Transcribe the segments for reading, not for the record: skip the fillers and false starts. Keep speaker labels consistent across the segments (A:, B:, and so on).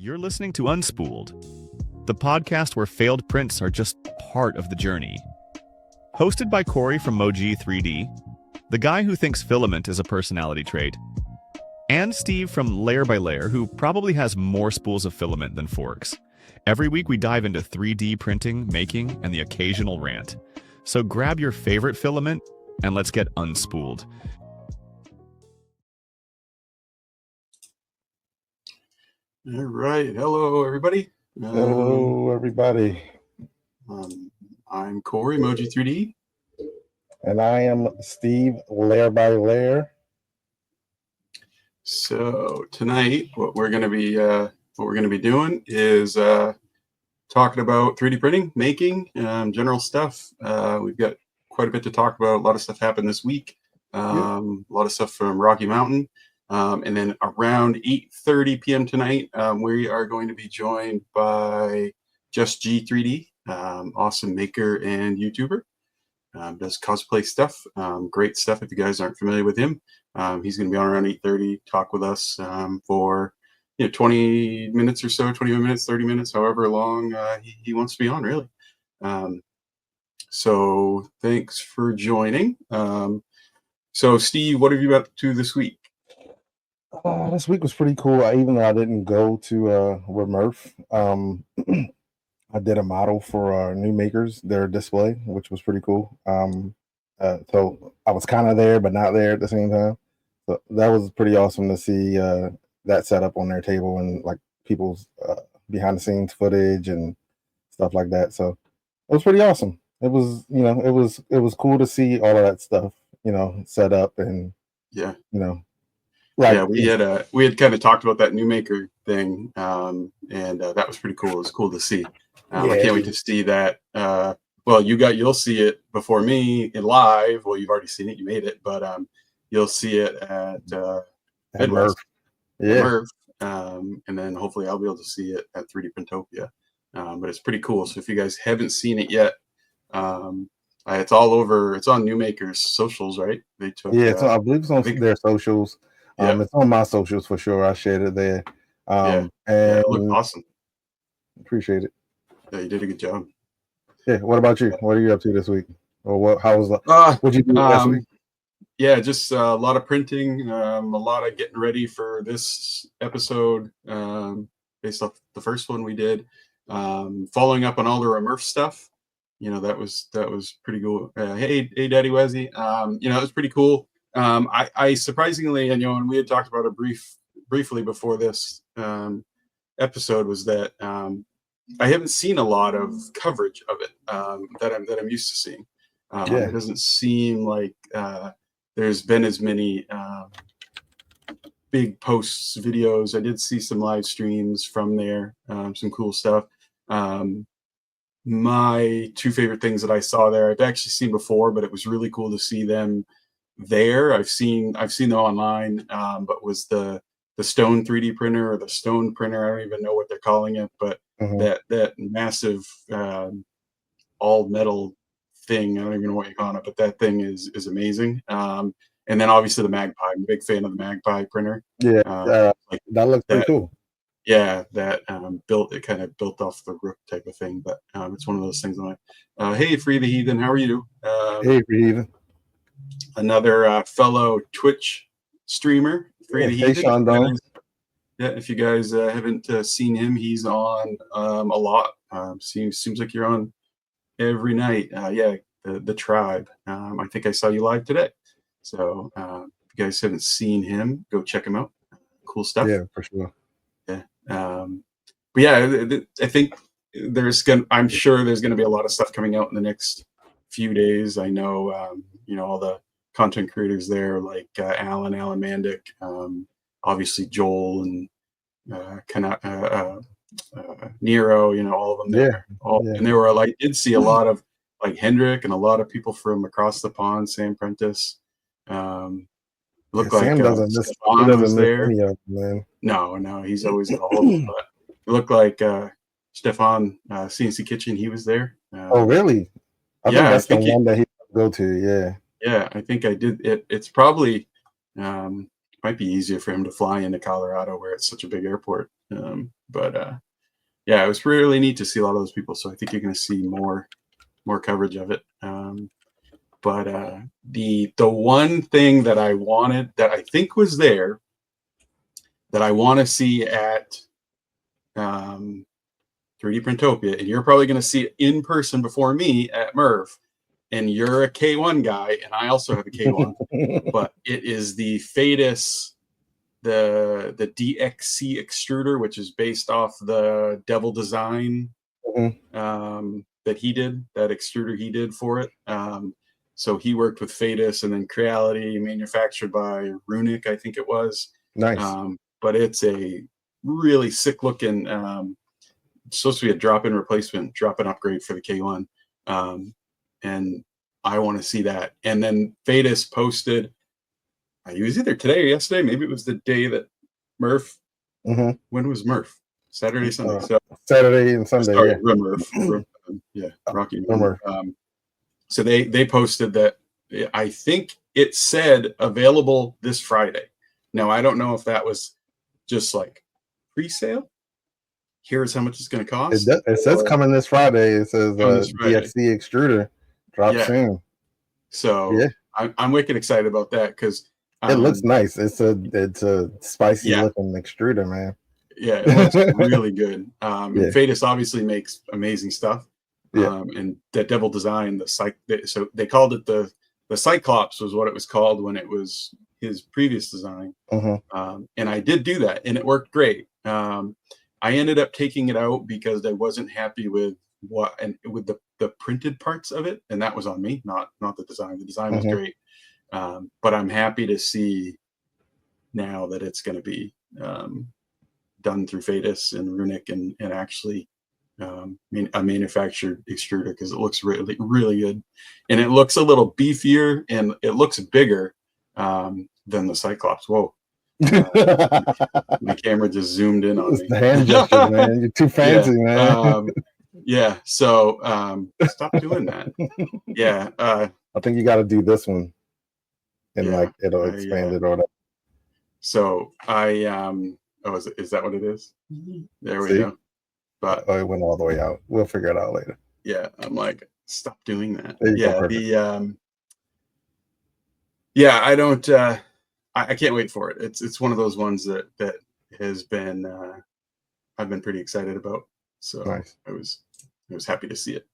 A: You're listening to Unspooled, the podcast where failed prints are just part of the journey. Hosted by Corey from JustGee3D, the guy who thinks filament is a personality trait, and Steve from Layer by Layer, who probably has more spools of filament than forks. Every week we dive into 3D printing, making, and the occasional rant. So grab your favorite filament and let's get unspooled.
B: All right. Hello, everybody.
C: Hello, everybody.
B: I'm Corey, JustGee3D.
C: And I am Steve, Layer by Layer.
B: So tonight, what we're going to be doing is talking about 3D printing, making, general stuff. We've got quite a bit to talk about. A lot of stuff happened this week. A lot of stuff from Rocky Mountain. And then around 8:30 p.m. tonight, we are going to be joined by JustGee3D, awesome maker and YouTuber. Does cosplay stuff, great stuff if you guys aren't familiar with him. He's going to be on around 8:30, talk with us for 20 minutes or so, 20 minutes, 30 minutes, however long he wants to be on, really. So thanks for joining. So Steve, what have you been up to this week?
C: This week was pretty cool. Even though I didn't go to Remurf, I did a model for New Makers, their display, which was pretty cool. So I was kind of there, but not there at the same time. So that was pretty awesome to see that setup on their table and like people's behind the scenes footage and stuff like that. So it was pretty awesome. It was, it was cool to see all of that stuff, set up and
B: Like, we had kind of talked about that New Maker thing, and that was pretty cool. It was cool to see. I can't wait to see that. Well, you'll see it before me in live. Well, you've already seen it. You made it, but you'll see it at
C: Merv.
B: Merv, and then hopefully I'll be able to see it at 3D Printopia. But it's pretty cool. So if you guys haven't seen it yet, it's all over. It's on New Maker's socials, right? They took.
C: I believe it's on their socials. It's on my socials for sure. I shared it there. And
B: it looked awesome.
C: Appreciate it.
B: Yeah, you did a good job.
C: Yeah. What about you? What are you up to this week? Or how was what'd you do last week?
B: Yeah, just a lot of printing, a lot of getting ready for this episode, based off the first one we did. Following up on all the Remurf stuff. That was pretty cool. Hey, Daddy Wezzy. It was pretty cool. I surprisingly, and we had talked about it briefly before this episode, was that I haven't seen a lot of coverage of it that I'm used to seeing. It doesn't seem like there's been as many big posts, videos. I did see some live streams from there, some cool stuff. My two favorite things that I saw there, I've actually seen before, but it was really cool to see them there. I've seen them online, but was the stone 3D printer or the stone printer. I don't even know what they're calling it, but that massive all metal thing, I don't even know what you call it, but that thing is amazing. And then obviously the Magpie. I'm a big fan of the Magpie printer.
C: That looks pretty cool.
B: Yeah, that kind of built off the roof type of thing, but it's one of those things. I'm like, hey, Free the Heathen, how are you?
C: Hey, Free the Heathen.
B: Another fellow Twitch streamer, Free the Heathen.
C: Sean,
B: if you guys haven't seen him, he's on a lot. Seems like you're on every night. The Tribe. I think I saw you live today. So if you guys haven't seen him, go check him out. Cool stuff.
C: Yeah, for sure.
B: Yeah. But yeah, I think I'm sure there's gonna be a lot of stuff coming out in the next few days. I know all the content creators there, like Alan Mandic, obviously Joel and Nero, all of them there. And there were I did see a lot of like Hendrick and a lot of people from across the pond, Sam Prentice. Looked like
C: Sam doesn't
B: was there.
C: Any of them, man.
B: No, he's always at all of them. But it looked like Stefan, CNC Kitchen, he was there.
C: Oh, really? I think that's the one that he go to. Yeah.
B: Yeah, I think I did. It's probably might be easier for him to fly into Colorado where it's such a big airport. Yeah, it was really neat to see a lot of those people. So I think you're going to see more coverage of it. The one thing that I wanted, that I think was there, that I want to see at 3D Printopia, and you're probably going to see it in person before me at Merv, and you're a K1 guy, and I also have a K1, but it is the Fadis, the DXC extruder, which is based off the Devil design that he did, that extruder he did for it. So he worked with Fadis, and then Creality, manufactured by Runic, I think it was.
C: Nice.
B: But it's a really sick looking, supposed to be a drop-in replacement, drop-in upgrade for the K1. And I want to see that. And then Fadis posted, it was either today or yesterday, maybe it was the day that Murph, when was Murph? Saturday, Sunday. So
C: Saturday and Sunday.
B: Sorry,
C: yeah.
B: Murph. Yeah, Rocky
C: Murph.
B: So they posted that, I think it said available this Friday. Now, I don't know if that was just like pre-sale. Here's how much it's going to cost.
C: It says coming this Friday. It says DXC extruder drop soon.
B: So yeah. I'm wicked excited about that because
C: it looks nice. It's a spicy looking extruder, man.
B: Yeah, it looks really good. And Fadis obviously makes amazing stuff. And that Devil design, so they called it the Cyclops was what it was called when it was his previous design. And I did do that, and it worked great. I ended up taking it out because I wasn't happy with with the printed parts of it, and that was on me, not the design. The design was great, but I'm happy to see now that it's going to be done through Fadis and Runic and actually a manufactured extruder, because it looks really, really good, and it looks a little beefier and it looks bigger than the Cyclops. Whoa. My camera just zoomed in on me.
C: The hand gestures, man. You're too fancy, man.
B: So stop doing that.
C: I think you got to do this one, and it'll expand it or whatever.
B: So is that what it is? There we go. But
C: it went all the way out. We'll figure it out later.
B: Yeah, I'm like, stop doing that. I don't. I can't wait for it. It's one of those ones that has been I've been pretty excited about. So nice. I was happy to see it.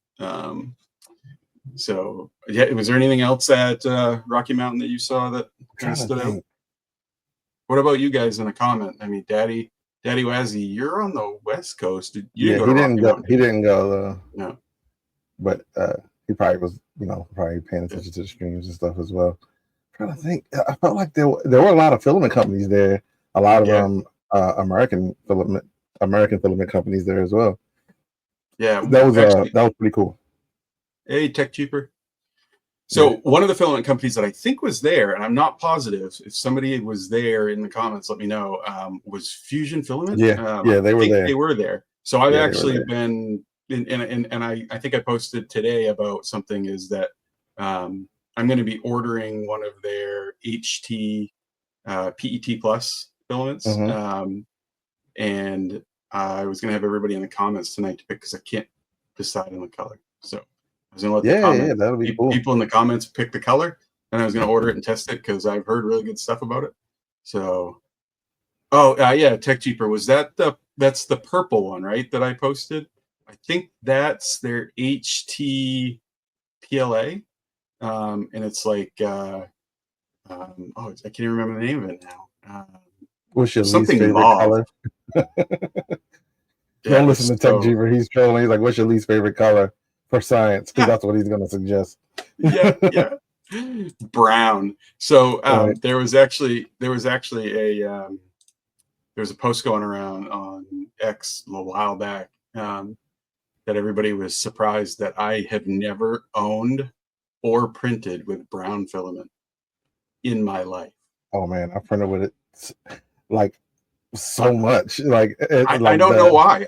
B: So yeah, was there anything else at Rocky Mountain that you saw that kind of stood out? What about you guys in the comment? I mean, Daddy Wazzy, you're on the West Coast.
C: He didn't go.
B: No,
C: but he probably was, probably paying attention to the streams and stuff as well. I'm trying to think. I felt like there were a lot of filament companies there. A lot of American filament companies there as well.
B: Yeah,
C: that was pretty cool.
B: Hey, Tech Cheaper. So one of the filament companies that I think was there, and I'm not positive, if somebody was there in the comments, let me know, was Fusion Filament.
C: They were there.
B: They were there. So I've actually been, and I think I posted today about something, is that I'm going to be ordering one of their HT PET Plus filaments. And I was going to have everybody in the comments tonight to pick, because I can't decide on the color. So I was going to let
C: that'll be cool.
B: People in the comments pick the color, and I was going to order it and test it because I've heard really good stuff about it. So, Tech Cheaper, was that's the purple one, right? That I posted. I think that's their HT PLA, and it's like I can't even remember the name of it now.
C: What's your
B: something
C: least favorite color? Don't listen to Tech Cheaper. He's trolling. He's like, "What's your least favorite color for science?" Because that's what he's going to suggest.
B: Brown. So there was actually a post going around on X a while back that everybody was surprised that I have never owned or printed with brown filament in my life.
C: Oh man, I printed with it like so much. I
B: don't know why.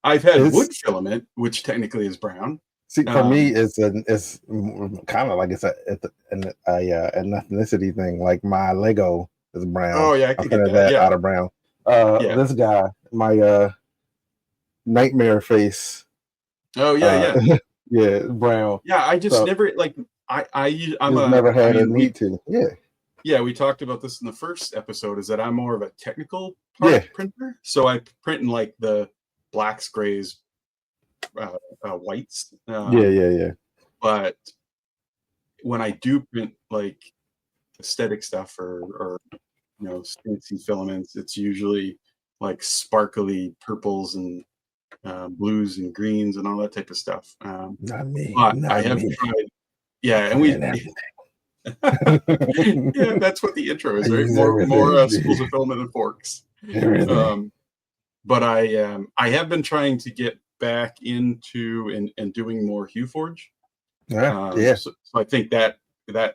B: I've had wood filament, which technically is brown.
C: See, for me, it's kind of like it's an ethnicity thing. Like my Lego It's brown.
B: Oh yeah, I
C: I
B: could get
C: printed
B: that.
C: that
B: Yeah,
C: out of brown.
B: yeah.
C: This guy, my nightmare face.
B: Oh yeah, yeah,
C: Yeah, brown.
B: yeah. I just
C: So
B: never like. I'm
C: just
B: a.
C: never
B: I
C: had a
B: mean,
C: need to. Yeah,
B: yeah, we talked about this in the first episode. Is that I'm more of a technical
C: yeah,
B: part printer, so I print in like the blacks, grays, whites.
C: yeah.
B: But when I do print like aesthetic stuff or fancy filaments, it's usually like sparkly purples and blues and greens and all that type of stuff.
C: Not me.
B: But I
C: Not
B: have
C: me.
B: tried, yeah, and
C: Man,
B: we,
C: everything.
B: yeah, that's what the intro is,
C: I
B: right?
C: use
B: More spools
C: everything.
B: of filament and forks.
C: Everything.
B: But I have been trying to get back into and doing more HueForge.
C: Yeah.
B: So I think that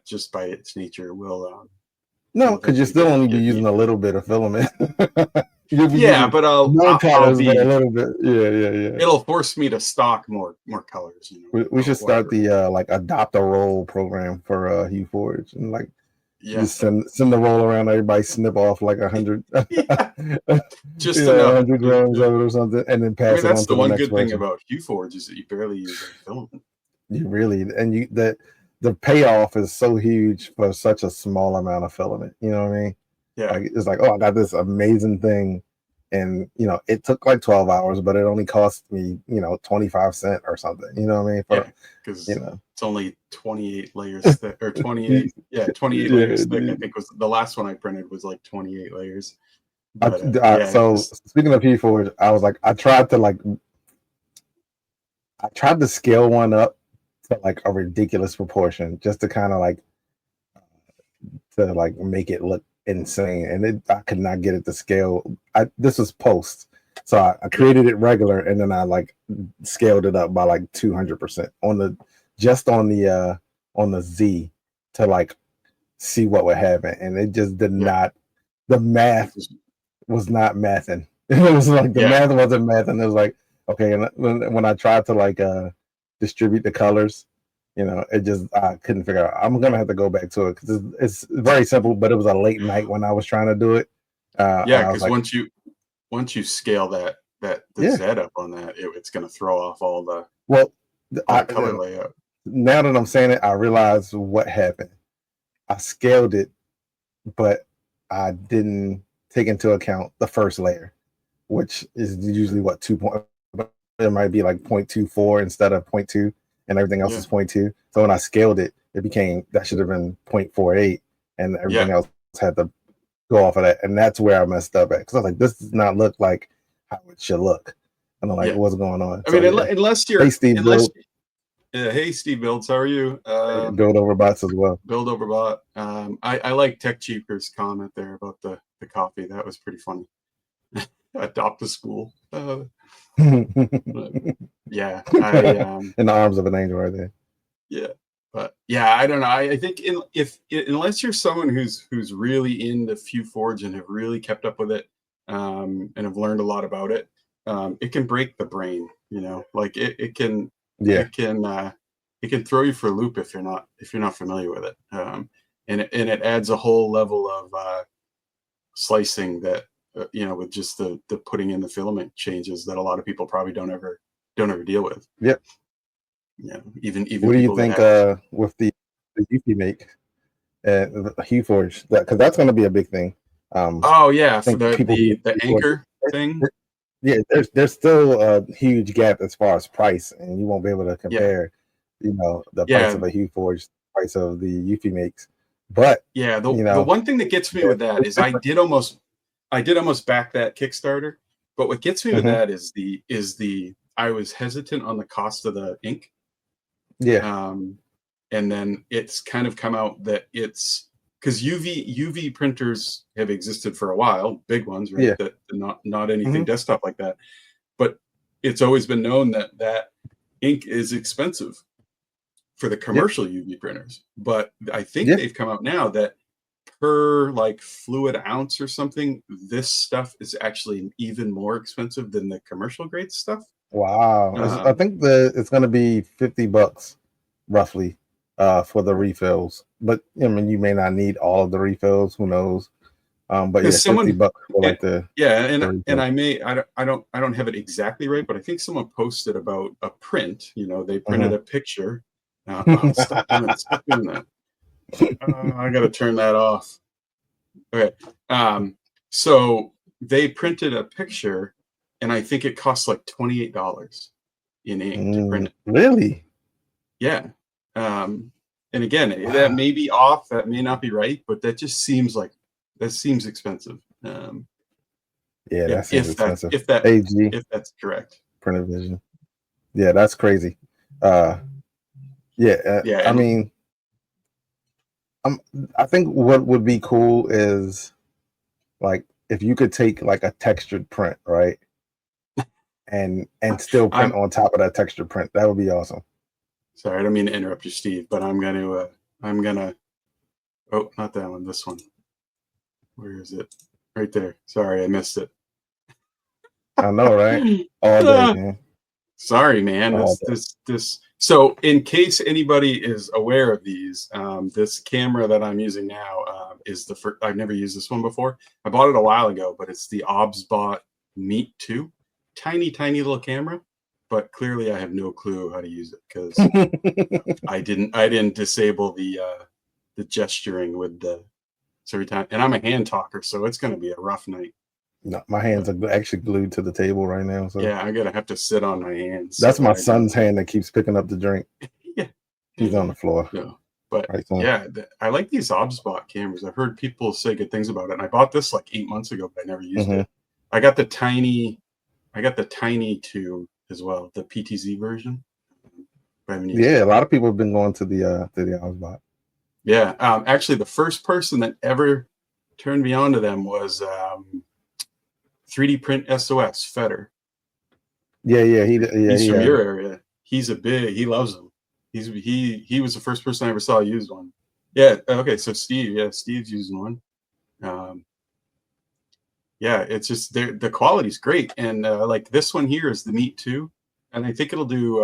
B: just by its nature will
C: No, because you still only be using a little bit of filament. You'll be
B: yeah,
C: using
B: but
C: no
B: I'll
C: colors, but a
B: be
C: little bit. Yeah.
B: it'll force me to stock more colors.
C: We should start
B: whatever.
C: the like adopt a roll program for HueForge and like
B: Yeah,
C: just send the roll around. Everybody snip off like 100,
B: yeah, just enough.
C: 100 drawings of it or something, and then
B: I
C: pass
B: mean,
C: it
B: that's
C: on
B: the
C: to the
B: one
C: next
B: good thing
C: person.
B: about HueForge is that you barely use any filament.
C: You really and you the payoff is so huge for such a small amount of filament. You know what I mean?
B: Yeah,
C: Like it's like, oh, I got this amazing thing, and it took like 12 hours, but it only cost me 25 cents or something. You know what I mean?
B: yeah, because it's only 28 layers thick, or 28 layers thick. I think was the last one I printed was like 28 layers. But
C: so speaking of HueForge, I was like, I tried to scale one up to like a ridiculous proportion just to kind of like make it look insane, and I could not get it to scale. This was post, so I created it regular, and then I like scaled it up by like 200% on the Z to like see what would happen, and it just did not. The math was not mathing. It was like the math wasn't mathing. It was like, okay, and when I tried to like distribute the colors, it just I couldn't figure out. I'm gonna have to go back to it because it's very simple, but it was a late night when I was trying to do it.
B: Because once you scale the Z up on that, it's gonna throw off all the color layout.
C: Now that I'm saying it, I realize what happened. I scaled it, but I didn't take into account the first layer, which is usually what 2 point. It might be like 0.24 instead of 0.2, and everything else is 0.2. So when I scaled it, it became that should have been 0.48, and everything else had to go off of that. And that's where I messed up at, because I was like, this does not look like how it should look. And I'm like, what's going on?
B: I mean, unless you're
C: hey
B: Steve Builds, how are you?
C: Build over bots as well.
B: Build over bot. I like Tech Cheaper's comment there about the coffee. That was pretty funny. Adopt a school. Yeah,
C: in the arms of an angel right there.
B: Yeah, but yeah, I don't know. I think unless you're someone who's really into HueForge and have really kept up with it, and have learned a lot about it, it can break the brain. Like it can. Yeah. It can throw you for a loop if you're not familiar with it, and it adds a whole level of slicing that with just the putting in the filament changes that a lot of people probably don't ever deal with.
C: Yep.
B: Yeah. Even
C: what do you think with the UP make HueForge, because that's going to be a big thing.
B: Oh yeah, for the anchor thing.
C: Yeah, there's still a huge gap as far as price, and you won't be able to compare, the price of a HueForge, price of the Eufy makes. But
B: the one thing that gets me with that is I did almost back that Kickstarter, but what gets me with that is I was hesitant on the cost of the ink.
C: Yeah.
B: And then it's kind of come out that it's because UV printers have existed for a while, big ones, right? Yeah. That not anything desktop like that, but it's always been known that ink is expensive for the commercial UV printers. But I think they've come out now that per like fluid ounce or something, this stuff is actually even more expensive than the commercial grade stuff.
C: Wow. I think it's going to be $50 roughly. For the refills, but I mean, you may not need all of the refills. Who knows? But yeah,
B: Because someone,
C: $50 for
B: yeah,
C: like the
B: yeah, and
C: replay.
B: I don't have it exactly right, but I think someone posted about a print. You know, they printed
C: Mhm.
B: a picture. Stop doing that. I got to turn that off. Okay. So they printed a picture, and I think it costs like $28 in ink to print it.
C: Really?
B: Yeah. And again, that
C: Wow.
B: may be off, that may not be right, but that just seems expensive.
C: Yeah,
B: Yeah,
C: that seems expensive. AG
B: if that's correct.
C: printed vision. Yeah, that's crazy. Uh, yeah,
B: Yeah,
C: I
B: and
C: mean, I think what would be cool is like if you could take like a textured print, right, and still print
B: I'm
C: on top of that textured print. That would be awesome.
B: sorry, I don't mean to interrupt you, Steve, but I'm gonna oh, not that one, this one. Where is it? Right there. Sorry, I missed it.
C: I know, right? All day,
B: Ah,
C: man.
B: sorry, man.
C: All day.
B: This. So, in case anybody is aware of these, this camera that I'm using now is the first. I've never used this one before. I bought it a while ago, but it's the Obsbot Meet 2. Tiny, tiny little camera, but clearly I have no clue how to use it because I didn't disable the gesturing with the. So every time, and I'm a hand talker, so it's going to be a rough night.
C: No, my hands are actually glued to the table right now. So
B: Yeah, I'm gonna have to sit on my hands.
C: that's
B: So
C: my son's hand that keeps picking up the drink.
B: Yeah,
C: He's on the floor.
B: no, but
C: Right, so.
B: yeah, I like these Obsbot cameras. I've heard people say good things about it, and I bought this like 8 months ago, but I never used it. I got the tiny 2 as well, the PTZ version. But I haven't used it.
C: Yeah, a lot of people have been going to the Osbot.
B: Yeah, actually, the first person that ever turned me on to them was 3D Print SOS Feder.
C: Yeah,
B: He's from your area. He loves them. He was the first person I ever saw use one. Yeah. Okay. So Steve's using one. Yeah, it's just the quality's great, and like this one here is the Meet 2, and I think it'll do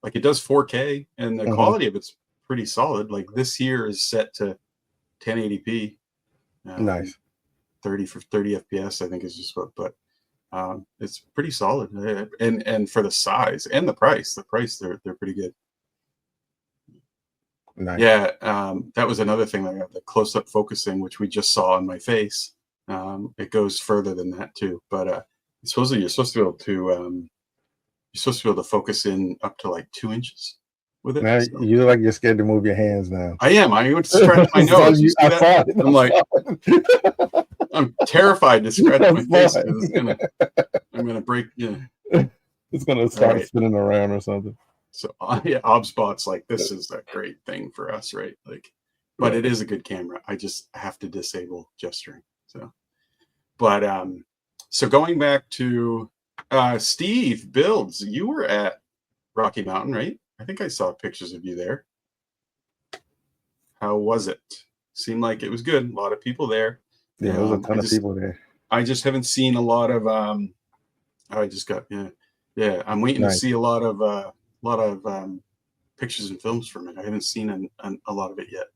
B: like it does 4K, and the quality of it's pretty solid. Like this here is set to 1080p.
C: Nice.
B: 30 FPS, I think is just what, but it's pretty solid, and for the size and the price, they're pretty good.
C: Nice.
B: Yeah, that was another thing. I got the close-up focusing, which we just saw on my face. It goes further than that too, but supposedly you're supposed to be able to focus in up to like 2 inches with it.
C: Now
B: So.
C: you're like you're scared to move your hands now.
B: I am. I went to scratch my nose. You see that? I'm like, I'm terrified to scratch my face because I'm gonna break. Yeah,
C: it's gonna start spinning around or something.
B: So yeah, Obsbot's like this is a great thing for us, right? Like, but it is a good camera. I just have to disable gesturing. So, but so going back to Steve Builds, you were at Rocky Mountain, right? I think I saw pictures of you there. How was it? Seemed like it was good. A lot of people there.
C: Yeah, there was a ton of people there.
B: I just haven't seen a lot of. I just got yeah. I'm waiting to see a lot of pictures and films from it. I haven't seen a lot of it yet.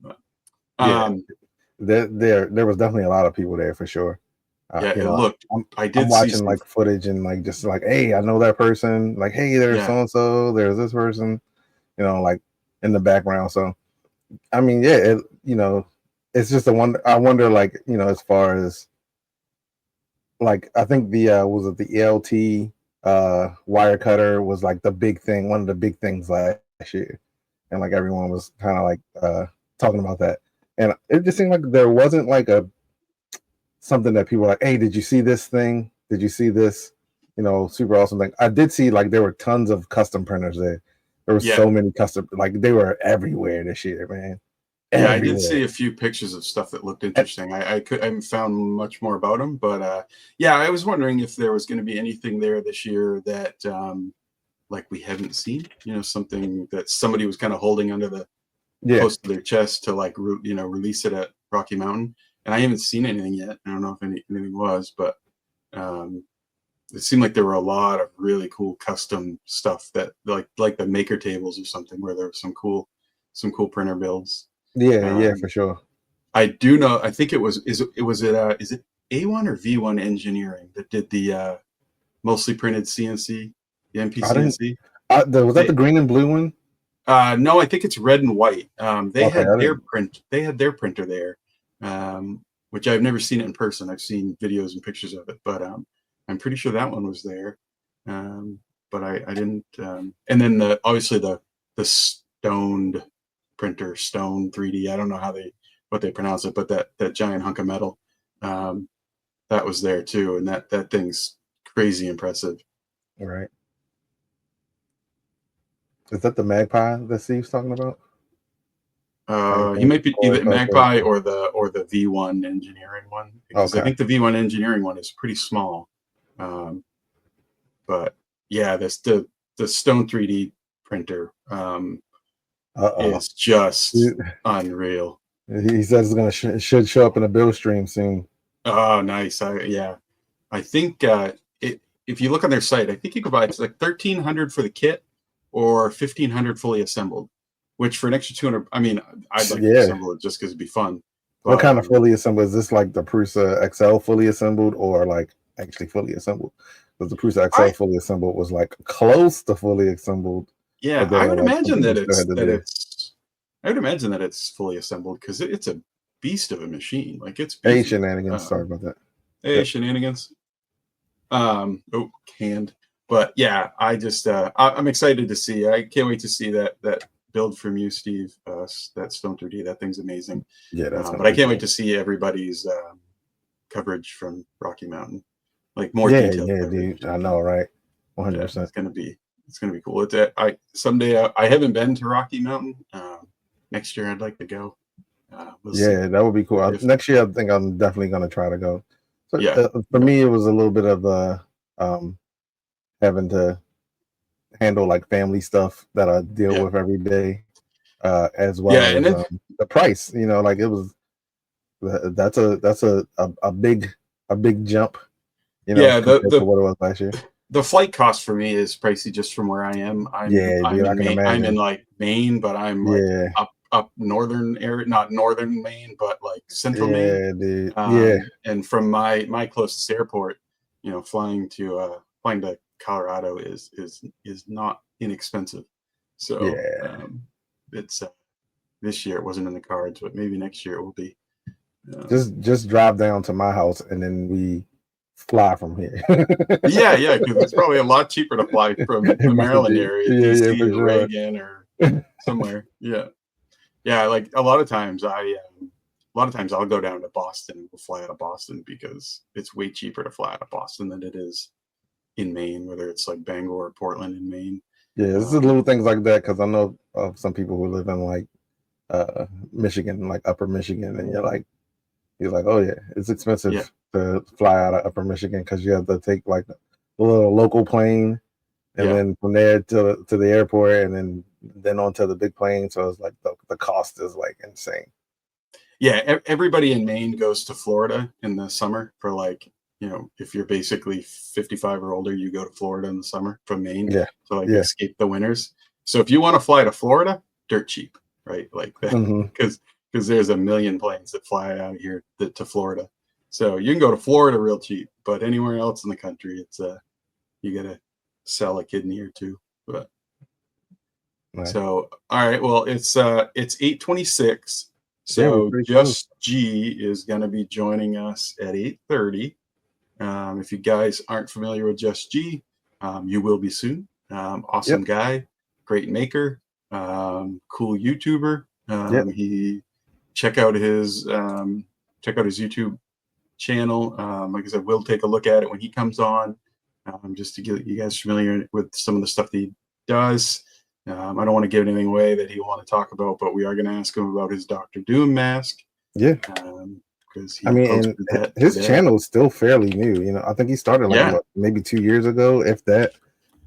B: But,
C: there was definitely a lot of people there for sure.
B: Yeah, it looked.
C: I'm watching like footage and like just like, hey, I know that person. Like, hey, there's so and so. There's this person. You know, like in the background. So, I mean, yeah, it's just a wonder. I wonder, like, as far as like, I think the was it the ELT wire cutter was like the big thing, one of the big things last year, and like everyone was kind of like talking about that, and it just seemed like there wasn't like something that people were like, hey, did you see this thing? Did you see this? Super awesome thing. I did see like there were tons of custom printers there. There were so many custom, like they were everywhere this year, man.
B: Yeah, I did see a few pictures of stuff that looked interesting. I haven't found much more about them, but yeah, I was wondering if there was going to be anything there this year that like we haven't seen. Something that somebody was kind of holding under the close to their chest to like release it at Rocky Mountain, and I haven't seen anything yet. I don't know if anything was, but it seemed like there were a lot of really cool custom stuff that like the maker tables or something where there were some cool printer builds.
C: Yeah, for sure.
B: I do know. I think it was. Is it A1 or V1 Engineering that did the mostly printed CNC, the
C: I didn't.
B: MPCNC?
C: Was that the green and blue one?
B: No, I think it's red and white. They
C: Okay,
B: had
C: I
B: their
C: didn't.
B: They had their printer there, which I've never seen it in person. I've seen videos and pictures of it, but I'm pretty sure that one was there. But I didn't. And then obviously the stoned printer, Stone 3D. I don't know what they pronounce it, but that giant hunk of metal, that was there too, and that thing's crazy impressive.
C: All right. Is that the Magpie that Steve's talking about? I
B: He
C: think.
B: might be
C: Or
B: either
C: is that
B: Magpie or the V1 Engineering one, because I
C: okay.
B: think the V1 Engineering one is pretty small. But yeah, the Stone 3D printer is just unreal.
C: He says it's gonna should show up in a build stream soon.
B: Oh, nice. I think if you look on their site, I think you can buy it's like $1,300 for the kit or $1,500 fully assembled. Which for an extra 200, I mean, I'd like to assemble it just because it'd be fun. But,
C: what kind of fully assembled? Is this like the Prusa XL fully assembled, or like actually fully assembled? Because the Prusa XL fully assembled was like close to fully assembled.
B: Yeah, I would imagine that I would imagine that it's fully assembled because it's a beast of a machine. Like it's beefy.
C: Hey, shenanigans. Sorry about that.
B: Hey, shenanigans. Oh, canned. But yeah, I'm excited to see. I can't wait to see that build from you, Steve. That Stone 3D. That thing's amazing.
C: Yeah, that's.
B: But I can't wait to see everybody's coverage from Rocky Mountain, like more
C: Yeah,
B: detailed.
C: Yeah, dude. I know, right? 100%.
B: It's gonna be cool. Someday I haven't been to Rocky Mountain. Next year I'd like to go. We'll see.
C: That would be cool. Next year I think I'm definitely gonna try to go. So,
B: yeah.
C: For me, it was a little bit of having to handle like family stuff that I deal with every day, as well as the price. Like it was. That's a big jump. Compared to what it was last year.
B: The flight cost for me is pricey just from where I am. I'm in like Maine, but I'm like up northern area, not northern Maine, but like central Maine.
C: Dude.
B: And from my closest airport, flying to Colorado is not inexpensive. So it's this year it wasn't in the cards, but maybe next year it will be.
C: Just drive down to my house and then we fly from here.
B: yeah, because it's probably a lot cheaper to fly from the Maryland area, DC or Reagan or somewhere. Yeah. Like a lot of times I'll go down to Boston and we'll fly out of Boston because it's way cheaper to fly out of Boston than it is in Maine, whether it's like Bangor or Portland in Maine.
C: Yeah, this is little things like that because I know of some people who live in like Michigan, like Upper Michigan, and you're like, oh yeah, it's expensive to fly out of Upper Michigan because you have to take like a little local plane, and then from there to the airport, and then onto the big plane. So it's like the cost is like insane.
B: Yeah, everybody in Maine goes to Florida in the summer for like, if you're basically 55 or older, you go to Florida in the summer from Maine.
C: Yeah.
B: So like escape the winters. So if you want to fly to Florida, dirt cheap, right? Like because there's a million planes that fly out of here to Florida. So you can go to Florida real cheap, but anywhere else in the country, it's you gotta sell a kidney or two. But so all right, well it's 8:26. So Just G is gonna be joining us at 8:30. If you guys aren't familiar with Just G, you will be soon. Awesome guy, great maker, cool YouTuber. He check out his YouTube channel. Like I said, we'll take a look at it when he comes on, just to get you guys familiar with some of the stuff that he does. I don't want to give anything away that he want to talk about, but we are going to ask him about his Dr. Doom mask. Yeah. Because
C: his channel is still fairly new. I think he started maybe 2 years ago, if that.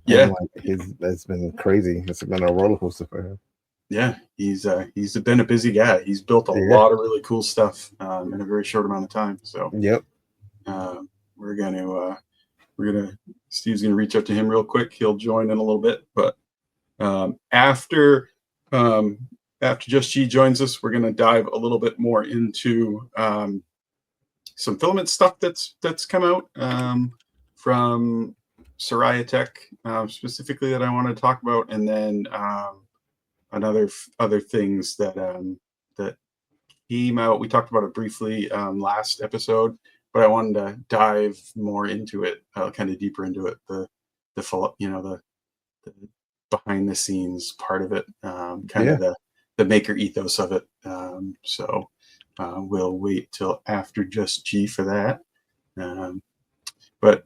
B: Yeah.
C: It's been crazy. It's been a roller coaster for him.
B: Yeah, he's been a busy guy. He's built a lot of really cool stuff in a very short amount of time. So Steve's gonna reach out to him real quick. He'll join in a little bit, but after after Just G joins us, we're going to dive a little bit more into some filament stuff that's come out from Soraya Tech, specifically that I want to talk about, and then other things that that came out. We talked about it briefly last episode, but I wanted to dive more into it, kind of deeper into it. The behind the scenes part of it, kind of the maker ethos of it. So we'll wait till after Just G for that. But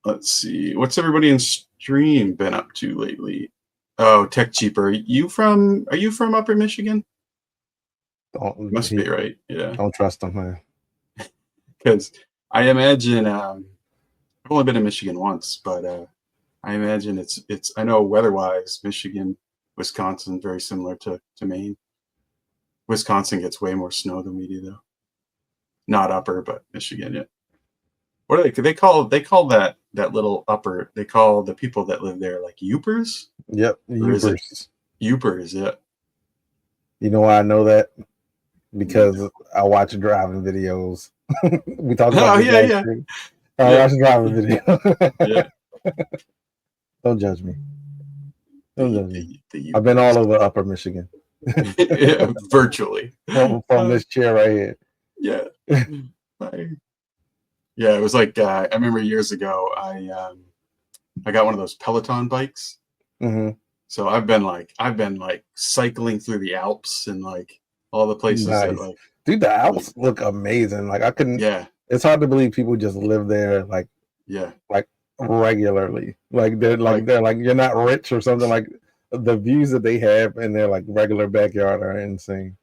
B: let's see, what's everybody in stream been up to lately? Oh, Tech Cheaper. Are you from Upper Michigan? Must be, right? Yeah.
C: Don't trust him, man.
B: Because I imagine I've only been in Michigan once, but I imagine it's I know weather-wise, Michigan, Wisconsin, very similar to Maine. Wisconsin gets way more snow than we do, though. Not Upper, but Michigan, yeah. What are they call that little Upper? They call the people that live there like Youpers.
C: Yep, Youpers.
B: Youpers, yeah.
C: You know why I know that? Because I watch driving videos. We talked about I watch driving videos.
B: Yeah.
C: Don't judge me. Don't judge me. I've been all over Upper Michigan.
B: Yeah, virtually.
C: From this chair right here.
B: Yeah. Yeah, it was like I remember years ago I got one of those Peloton bikes.
C: Mm-hmm.
B: So I've been like cycling through the Alps and like all the places that like,
C: dude, the Alps look amazing. Like I couldn't.
B: Yeah.
C: It's hard to believe people just live there like regularly. Like they're you're not rich or something. Like the views that they have in their like regular backyard are insane.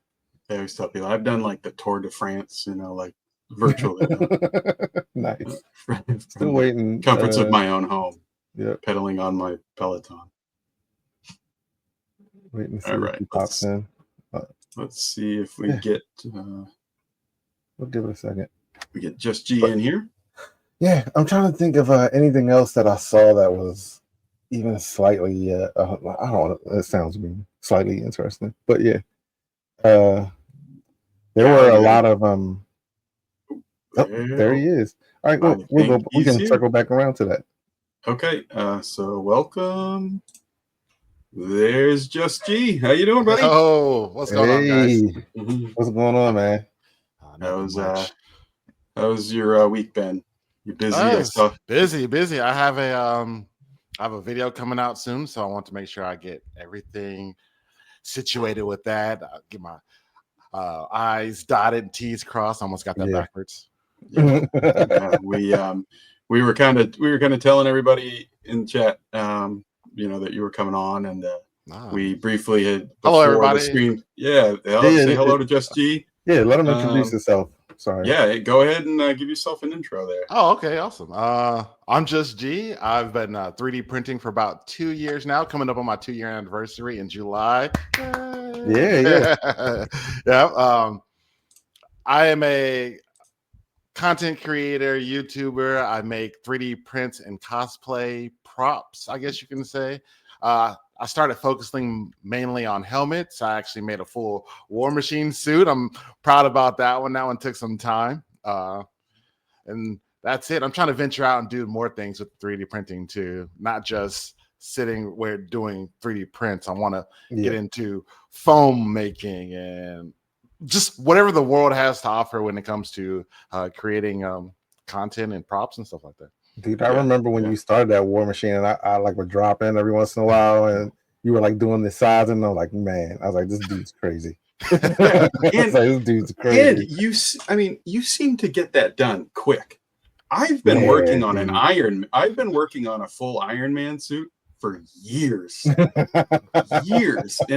B: I always tell people I've done like the Tour de France, like virtually.
C: Nice. Still waiting.
B: Comforts of my own home.
C: Yeah.
B: Pedaling on my Peloton.
C: Waiting to see
B: all
C: if
B: right.
C: he pops in.
B: Let's see if we get.
C: We'll give it a second.
B: We get Just G in here.
C: Yeah, I'm trying to think of anything else that I saw that was even slightly. I don't know. It sounds mean. Slightly interesting, but yeah. There were a lot of there he is. All right, we can circle back around to that.
B: Okay, so welcome. There's Just G. How you doing, buddy?
D: Oh, what's going on, guys?
C: What's going on, man?
B: How's your week been? You busy?
D: Busy. I have a video coming out soon, so I want to make sure I get everything situated with that. Get my I's dotted and T's crossed. I almost got that backwards.
B: Yeah, we were kind of telling everybody in chat, that you were coming on, and we briefly had
D: hello everybody.
B: The screen. Say hello to Just G.
C: Yeah, let him introduce himself. Sorry.
B: Yeah, go ahead and give yourself an intro there.
D: Oh, okay, awesome. I'm Just G. I've been 3D printing for about 2 years now, coming up on my 2-year anniversary in July.
C: Yeah.
D: Yeah. I am a content creator, YouTuber. I make 3D prints and cosplay props, I guess you can say. I started focusing mainly on helmets. I actually made a full War Machine suit. I'm proud about that one. That one took some time. And that's it. I'm trying to venture out and do more things with 3D printing too, not just sitting where doing 3D prints. I want to get into foam making and just whatever the world has to offer when it comes to creating content and props and stuff like that.
C: Dude, I remember when you started that War Machine, and I like would drop in every once in a while, and you were like doing the size, and I'm like, man, I was like, this dude's crazy. This dude's crazy.
B: And you seem to get that done quick. I've been working on I've been working on a full Iron Man suit for years, and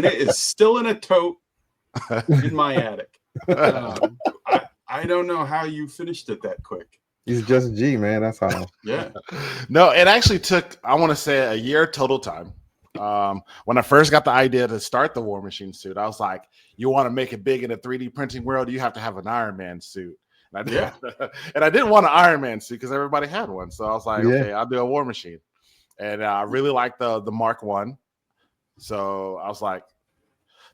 B: it is still in a tote in my attic. I don't know how you finished it that quick.
C: He's Just G, man. That's how.
B: Yeah.
D: No, it actually took, I want to say, a year total time. When I first got the idea to start the War Machine suit, I was like, you want to make it big in the 3D printing world, you have to have an Iron Man suit. And I didn't want an Iron Man suit because everybody had one. So I was like, okay, I'll do a War Machine. And I really liked the Mark I. So I was like,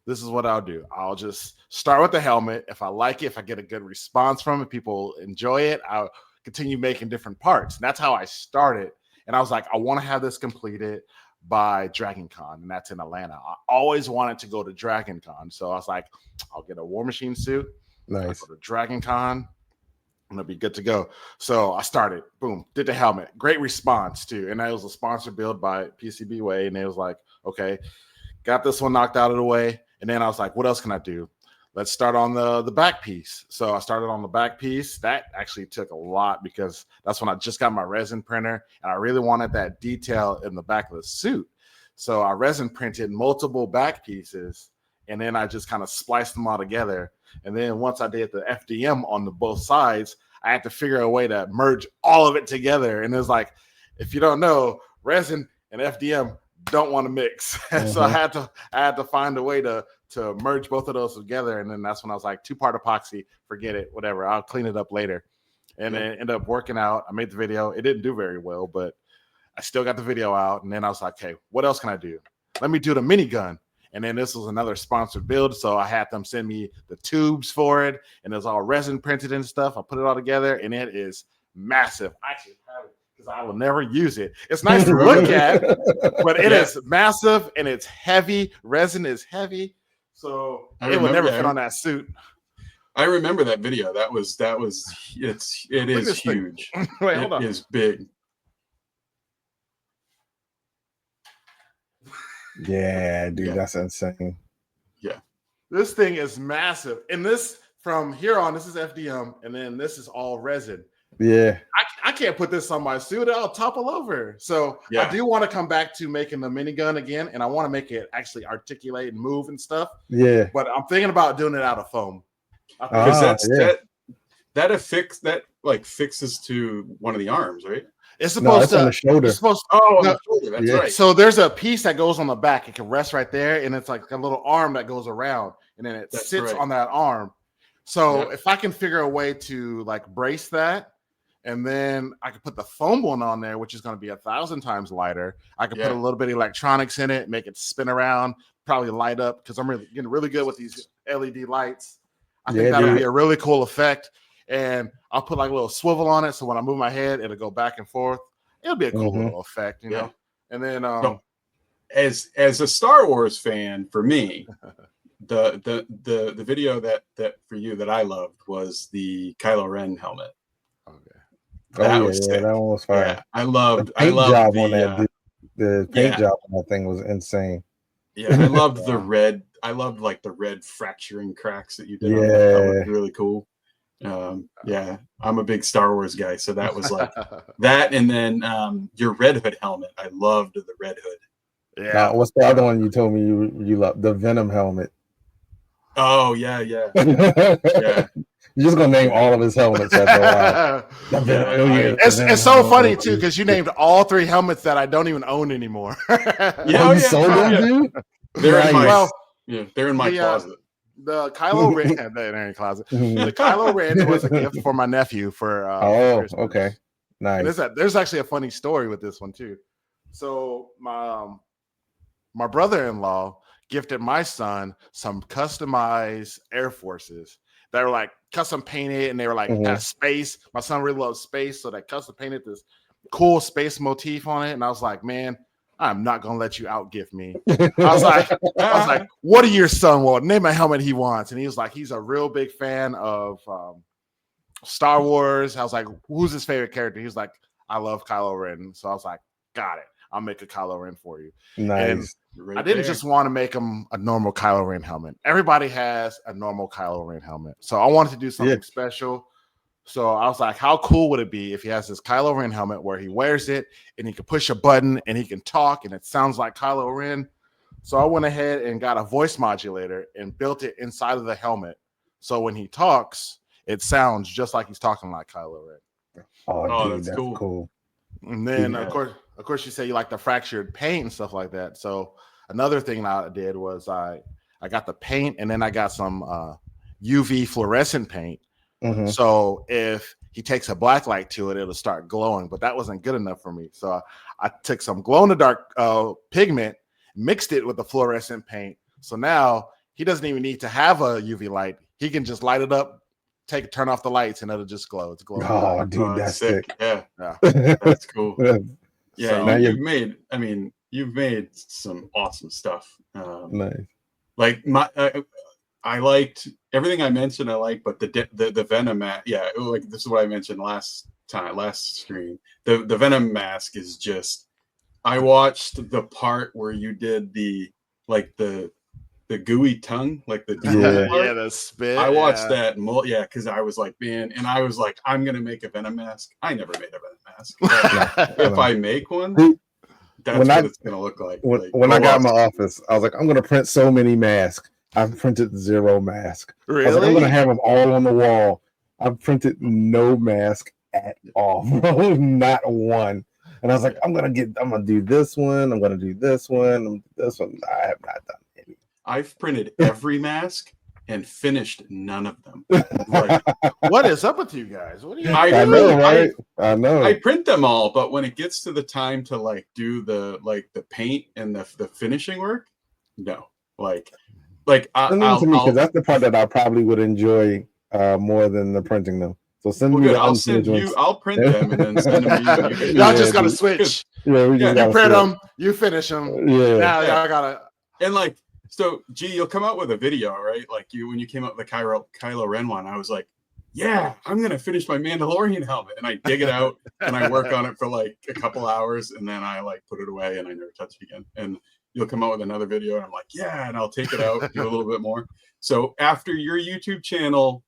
D: this is what I'll do. I'll just start with the helmet. If I like it, if I get a good response from it, people enjoy it, I'll continue making different parts. And that's how I started. And I was like, I want to have this completed by Dragon Con, and that's in Atlanta. I always wanted to go to Dragon Con. So I was like, I'll get a War Machine suit.
C: Nice.
D: I'll go to Dragon Con. And it'll be good to go. So I started, boom, did the helmet. Great response too. And that was a sponsor build by PCB Way. And it was like, okay, got this one knocked out of the way. And then I was like, what else can I do? Let's start on the back piece. So I started on the back piece. That actually took a lot because that's when I just got my resin printer. And I really wanted that detail in the back of the suit. So I resin printed multiple back pieces. And then I just kind of spliced them all together. And then once I did the FDM on the both sides, I had to figure a way to merge all of it together. And it was like, if you don't know, resin and FDM don't want to mix. So I had to find a way to merge both of those together. And then that's when I was like, 2-part epoxy, forget it, whatever. I'll clean it up later. And then it ended up working out. I made the video. It didn't do very well, but I still got the video out. And then I was like, okay, what else can I do? Let me do the minigun. And then this was another sponsored build. So I had them send me the tubes for it. And it was all resin printed and stuff. I put it all together and it is massive. I actually have it because I will never use it. It's nice to look at, but it is massive and it's heavy. Resin is heavy. So it would never fit on that suit.
B: I remember that video. It is huge.
D: Wait, hold on.
B: It is big.
C: Yeah, dude, that's insane.
B: Yeah.
D: This thing is massive. And this, from here on, this is FDM, and then this is all resin.
C: Yeah.
D: I can't put this on my suit. I'll topple over. So I do want to come back to making the minigun again, and I want to make it actually articulate and move and stuff.
C: Yeah.
D: But I'm thinking about doing it out of foam.
B: Because that fixes to one of the arms, right?
D: It's supposed to.
C: On the shoulder.
B: On the shoulder. That's right.
D: So there's a piece that goes on the back. It can rest right there, and it's like a little arm that goes around, and then it sits on that arm. So if I can figure a way to like brace that, and then I could put the foam one on there, which is going to be 1,000 times lighter. I could put a little bit of electronics in it, make it spin around, probably light up because I'm getting really good with these LED lights. I think that'll be a really cool effect. And I'll put like a little swivel on it, so when I move my head, it'll go back and forth. It'll be a cool little effect, you know. And then,
B: so, as a Star Wars fan, for me, the video that for you that I loved was the Kylo Ren helmet.
C: Okay, that one was fire.
B: Yeah, I loved
C: the job on that. The paint job on that thing was insane.
B: Yeah, I loved the red. I loved like the red fracturing cracks that you did. On that was really cool. I'm a big Star Wars guy, so that was like that. And then your Red Hood helmet, I loved the Red Hood.
C: Yeah. What's the other one you told me you love? The Venom helmet.
B: Oh yeah.
C: You're just gonna name all of his helmets after a while.
D: It's so funny too because you named all 3 helmets that I don't even own anymore.
C: You sold them, dude?
B: They're in my closet.
D: The Kylo Ren, they're in closet. The Kylo Ren was a gift for my nephew for.
C: Okay, nice.
D: And there's actually a funny story with this one too. So my brother-in-law gifted my son some customized Air Forces that were like custom painted, and they were like had space. My son really loves space, so they custom painted this cool space motif on it, and I was like, man, I'm not gonna let you outgift me. I was like, what do your son want? Name a helmet he wants. And he was like, he's a real big fan of Star Wars. I was like, who's his favorite character? He was like, I love Kylo Ren. So I was like, got it. I'll make a Kylo Ren for you.
C: Nice.
D: And I didn't just want to make him a normal Kylo Ren helmet. Everybody has a normal Kylo Ren helmet. So I wanted to do something special. So I was like, how cool would it be if he has this Kylo Ren helmet where he wears it and he can push a button and he can talk and it sounds like Kylo Ren? So I went ahead and got a voice modulator and built it inside of the helmet. So when he talks, it sounds just like he's talking like Kylo Ren.
C: Oh, dude, that's cool.
D: And then of course you say you like the fractured paint and stuff like that. So another thing I did was I got the paint and then I got some UV fluorescent paint. So if he takes a black light to it, it'll start glowing. But that wasn't good enough for me. So I took some glow in the dark pigment, mixed it with the fluorescent paint. So now he doesn't even need to have a UV light. He can just light it up, turn off the lights, and it'll just glow. It's glowing.
C: Oh, dude, that's sick.
B: Yeah,
D: Yeah.
B: that's cool. Yeah,
C: So-
B: you've made some awesome stuff.
C: Nice.
B: Like I liked everything I mentioned. I like, but the Venom mask. Yeah, like this is what I mentioned last stream. The Venom mask is just. I watched the part where you did the gooey tongue, like the
D: the spit.
B: I watched that, because I was like, man, and I was like, I'm gonna make a Venom mask. I never made a Venom mask. But if I make one, that's what it's gonna look like.
C: When I got in my office, I was like, I'm gonna print so many masks. I've printed 0 mask.
D: Really?
C: I was like, I'm gonna have them all on the wall. I've printed no mask at all, not one. And I was like, I'm gonna do this one. I'm gonna do this one. This one. I have not done any.
B: I've printed every mask and finished none of them.
D: What is up with you guys? What are you?
C: I know, right? I know.
B: I print them all, but when it gets to the time to do the paint and the finishing work, no.
C: Because that's the part that I probably would enjoy more than the printing them. So send me the unfinished ones.
B: I'll print them and then send them to you.
D: Y'all just gotta switch.
C: Yeah, we just
D: you print them, you finish them.
C: Yeah.
D: Now y'all gotta.
B: And so G, you'll come out with a video, right? Like when you came out with the Kylo Ren one, I was like, yeah, I'm gonna finish my Mandalorian helmet, and I dig it out and I work on it for a couple hours, and then I put it away and I never touch it again. And you'll come out with another video, and I'm like, yeah, and I'll take it out, do a little bit more. So after your YouTube channel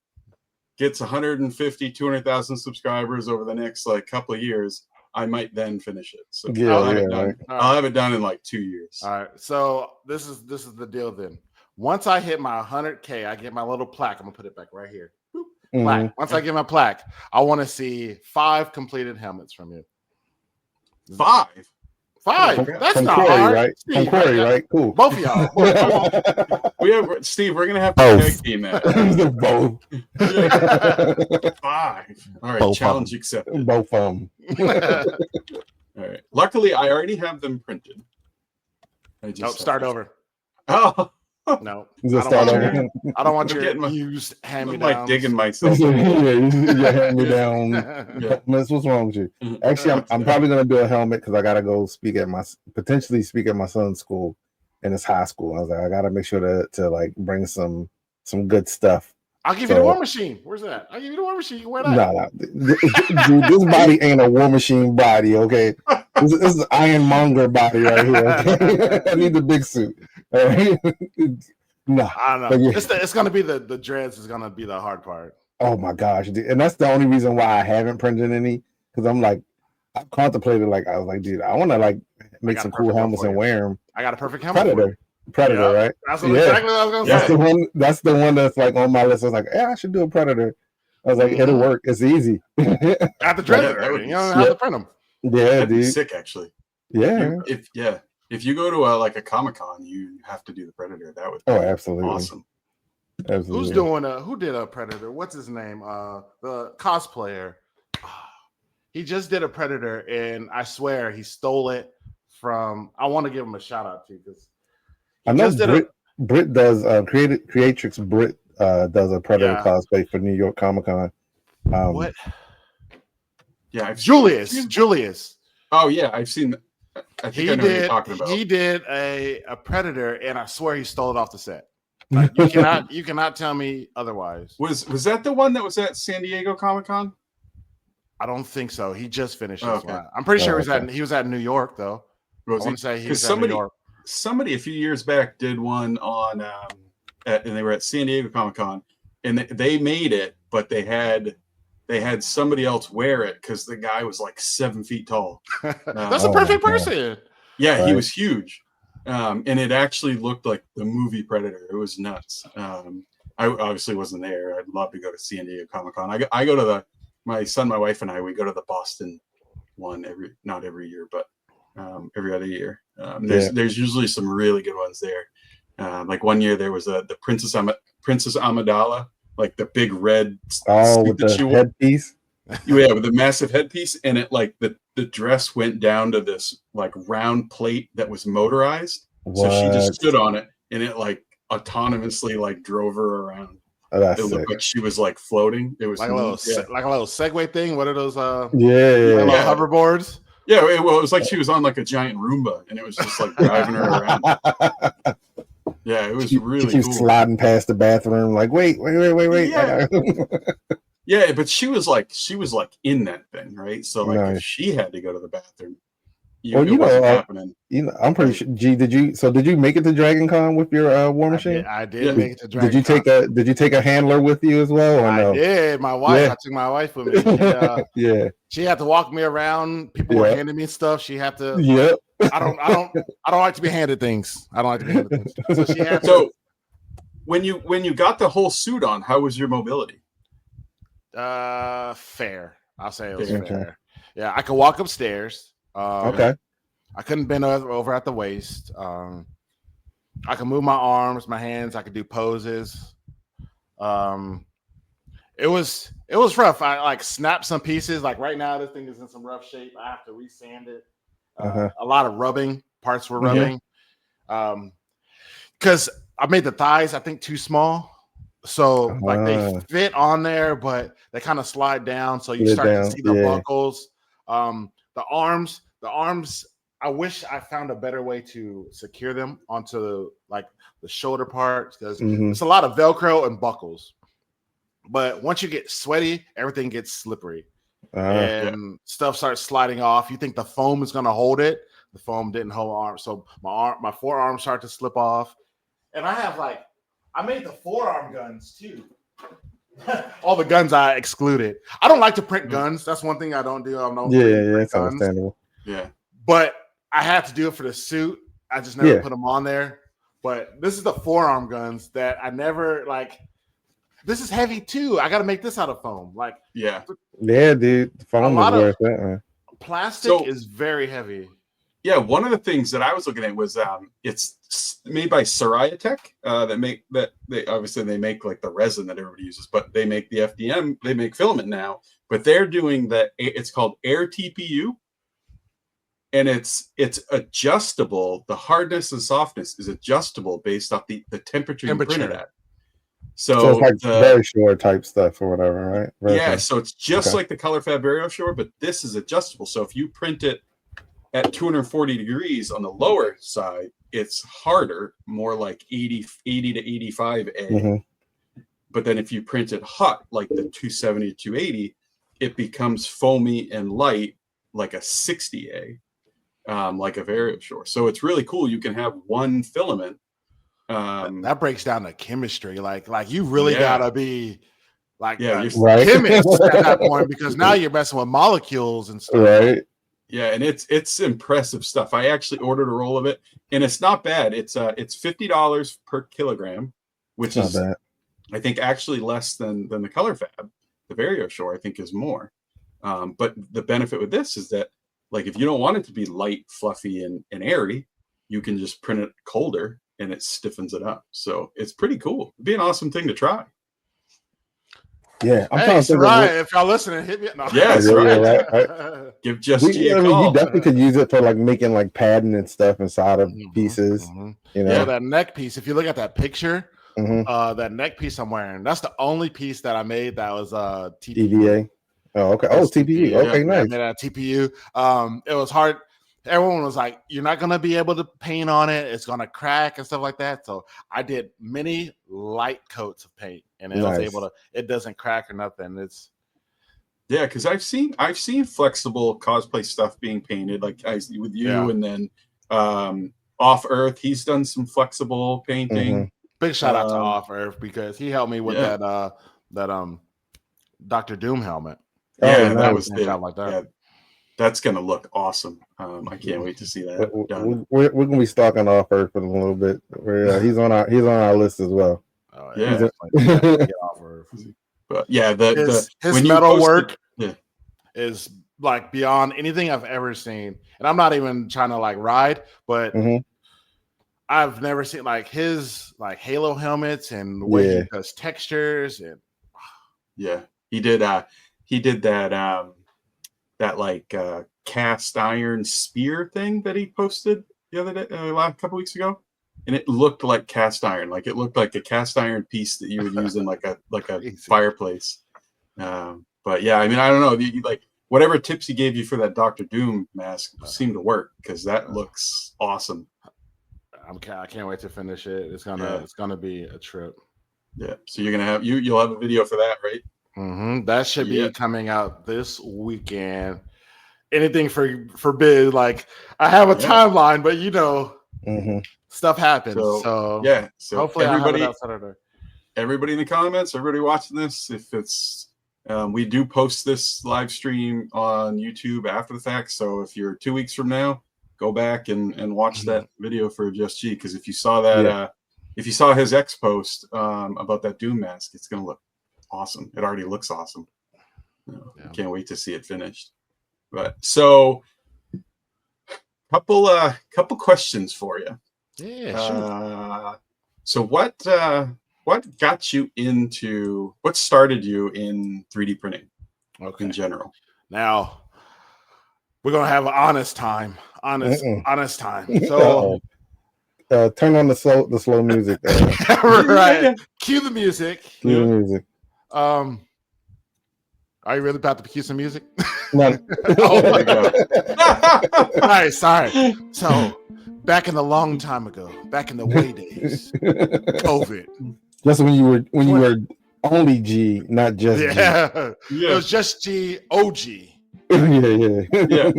B: gets 150, 200,000 subscribers over the next couple of years, I might then finish it. So I'll have it done in 2 years.
D: All right. So this is the deal then. Once I hit my 100K, I get my little plaque. I'm gonna put it back right here. Plaque. Once I get my plaque, I want to see 5 completed helmets from you.
B: 5.
D: That's
C: from
D: not
C: Corey,
D: hard.
C: right?
D: Steve,
C: From Corey, right? Cool.
D: Both of y'all.
B: Steve, we're gonna have to tag team that.
C: Both.
B: 5. All right,
C: Both
B: challenge accepted.
C: Both of them.
B: All right. Luckily, I already have them printed.
D: Start over.
B: Oh
D: no!
C: Just start over.
D: I don't want your used hand-me-downs.
B: I'm digging myself.
C: Your hand-me-down. What's wrong with you? Actually, I'm probably gonna do a helmet because I gotta go potentially speak at my son's school, and it's high school. I was like, I gotta make sure to bring some good stuff.
D: I'll give you the War Machine. Where's that? I'll give you the War Machine. Where that?
C: No. Dude, this body ain't a War Machine body, okay? This is Ironmonger body right here. Okay? I need the big suit. All right? No.
D: I don't know. It's gonna be the dreads is gonna be the hard part.
C: Oh my gosh. Dude. And that's the only reason why I haven't printed any. Because I've contemplated, I was like, dude, I wanna make some cool helmets and wear them.
D: I got a perfect helmet.
C: Predator, right?
D: That's exactly what I was gonna
C: say. That's the one that's on my list. I was like, I should do a Predator. I was like, it'll work. It's easy.
D: Got the dread. You don't have to print them.
C: Yeah,
B: that'd be
C: dude.
B: sick, actually.
C: Yeah.
B: If you go to a Comic-Con, you have to do the Predator. That would be
C: absolutely
B: awesome.
C: Absolutely.
D: Who did a Predator? What's his name? The cosplayer. He just did a Predator, and I swear he stole it from. I want to give him a shout out too because
C: I know Brit does Creatrix Brit does a Predator cosplay for New York Comic Con.
D: What?
B: Yeah,
D: Julius.
B: Oh yeah, I've seen. I think I know what you're talking about.
D: He did a Predator, and I swear he stole it off the set. You cannot tell me otherwise.
B: Was that the one that was at San Diego Comic Con?
D: I don't think so. He just finished this one. I'm pretty sure he was at New York though. I want to say he was at New York.
B: Somebody a few years back did one on, and they were at San Diego Comic Con, and they made it, but they had somebody else wear it because the guy was 7 feet tall.
D: That's a perfect person.
B: Yeah, right. He was huge, and it actually looked like the movie Predator. It was nuts. I obviously wasn't there. I'd love to go to San Diego Comic Con. I go to my son, my wife, and we go to the Boston one not every year, but every other year. There's usually some really good ones there. Like one year there was the Princess Amidala, the big red
C: with the headpiece.
B: Yeah, with the massive headpiece, and it the dress went down to this round plate that was motorized. What? So she just stood on it, and it autonomously like drove her around.
C: Oh, that's
B: It looked
C: sick.
B: like she was like floating. It was
D: like a little
B: yeah.
D: like a little Segway thing. What are those?
C: Yeah,
D: Little
B: Yeah.
D: hoverboards.
B: Yeah, well, it was like she was on like a giant Roomba, and it was just like driving her around. Yeah, it was really
C: She
B: cool.
C: sliding past the bathroom, like, wait.
B: Yeah. Yeah, but she was like in that thing, right? So like if
C: Nice.
B: she had to go to the bathroom,
C: Well,
B: it wasn't happening.
C: I'm pretty sure. G, did you make it to Dragon Con with your War Machine?
D: I did
B: Yeah.
D: make it to Dragon
C: Did you take a handler with you as well, or no?
D: I did. My wife.
C: Yeah.
D: I took my wife with me.
C: Yeah.
D: She had to walk me around. People were handing me stuff. She had to.
C: Yep.
D: I don't like to be handed things. I don't like to be handed things. So she had to.
B: So when you got the whole suit on, how was your mobility?
D: Fair. I'll say it was
C: Okay.
D: fair. Yeah, I could walk upstairs.
C: Okay.
D: I couldn't bend over at the waist. I could move my arms, my hands. I could do poses. It was rough. I like snapped some pieces. Like right now, this thing is in some rough shape. I have to resand it. A lot of rubbing. Parts were rubbing. Because I made the thighs, I think, too small. So like they fit on there, but they kind of slide down. So you start to see the buckles. The arms. I wish I found a better way to secure them onto like the shoulder parts, because it's a lot of Velcro and buckles. But once you get sweaty, everything gets slippery and stuff starts sliding off. You think the foam is going to hold it. The foam didn't hold arms. So my forearm started to slip off. And I made the forearm guns too. All the guns I excluded. I don't like to print guns. That's one thing I don't do.
C: It's understandable.
B: Yeah.
D: But I had to do it for the suit. I just never put them on there. But this is the forearm guns that I never like. This is heavy too. I got to make this out of foam. Like,
B: yeah,
C: dude. Foam is worth it, man.
D: Plastic is very heavy.
B: Yeah, one of the things that I was looking at was it's made by Soraya Tech. They make like the resin that everybody uses, but they make the FDM. They make filament now, but they're doing it's called Air TPU, and it's adjustable. The hardness and softness is adjustable based off the temperature you print it at. So
C: it's like very short type stuff or whatever, right?
B: So it's just like the Color Fab VarioShore, but this is adjustable. So if you print it at 240 degrees on the lower side, it's harder, more like 80 to 85 A. But then if you print it hot, like the 270 to 280, it becomes foamy and light, like a 60 A, like a VarioShore. So it's really cool. You can have one filament.
D: That breaks down the chemistry. Like you really gotta be like chemist at that point, because now you're messing with molecules and stuff.
B: Right. Yeah, and it's impressive stuff. I actually ordered a roll of it, and it's not bad. It's $50 per kilogram, which is bad. I think actually less than the Color Fab. The VarioShore I think is more. But the benefit with this is that, like, if you don't want it to be light, fluffy, and airy, you can just print it colder and it stiffens it up. So it's pretty cool. It'd be an awesome thing to try.
C: Yeah, I'm
D: trying to think if y'all listening, hit me. No.
B: Yeah, that's right. Give JustGee a call.
C: You definitely could use it for like making like padding and stuff inside of pieces. You know,
D: that neck piece. If you look at that picture, that neck piece I'm wearing, that's the only piece that I made that was
C: TPU. Oh, okay. Oh, TPU. Okay, nice.
D: I made a TPU. It was hard. Everyone was like, "You're not gonna be able to paint on it. It's gonna crack and stuff like that." So I did many light coats of paint, and it was able to. It doesn't crack or nothing. It's
B: because I've seen flexible cosplay stuff being painted, like with you, and then Off Earth. He's done some flexible painting.
D: Big shout out to Off Earth, because he helped me with that Dr. Doom helmet.
B: Yeah, that was
D: like that.
B: Yeah. That's gonna look awesome. I can't wait to see that done.
C: We're gonna be stalking Off Earth for a little bit. He's on our list as well.
D: Oh,
B: yeah. But yeah,
D: his metal work is like beyond anything I've ever seen. And I'm not even trying to like ride, but I've never seen like his like Halo helmets and the way he does textures and
B: he did that like cast iron spear thing that he posted the other day, last couple weeks ago. and it looked like cast iron. Like it looked like a cast iron piece that you would use in like a
D: Crazy.
B: fireplace. But yeah, I mean, I don't know. Like whatever tips he gave you for that Dr. Doom mask seemed to work because that looks awesome.
D: I can't wait to finish it. It's gonna be a trip.
B: Yeah. So you're gonna have you'll have a video for that, right?
D: Mm-hmm. That should be coming out this weekend. Anything forbid, like I have a timeline, but you know, stuff happens. So
B: yeah. So
D: hopefully
B: everybody,
D: I have it out Saturday.
B: Everybody in the comments, everybody watching this, if it's we do post this live stream on YouTube after the fact. So if you're 2 weeks from now, go back and watch that video for Just G, because if you saw that if you saw his X post about that Doom mask, it's gonna look awesome. It already looks awesome. Can't wait to see it finished. But so couple questions for you.
D: Yeah, sure.
B: So what got you into, what started you in 3D printing in general?
D: Now we're gonna have an honest time. Honest time. So
C: turn on the slow music.
D: Right. Cue the music.
C: Cue the music.
D: Are you really about to cue some music?
C: No.
B: Oh my god.
D: All right, sorry. So back in the long time ago, back in the way days, COVID.
C: Just when you were only G, not just G.
D: It was just G OG.
C: Yeah.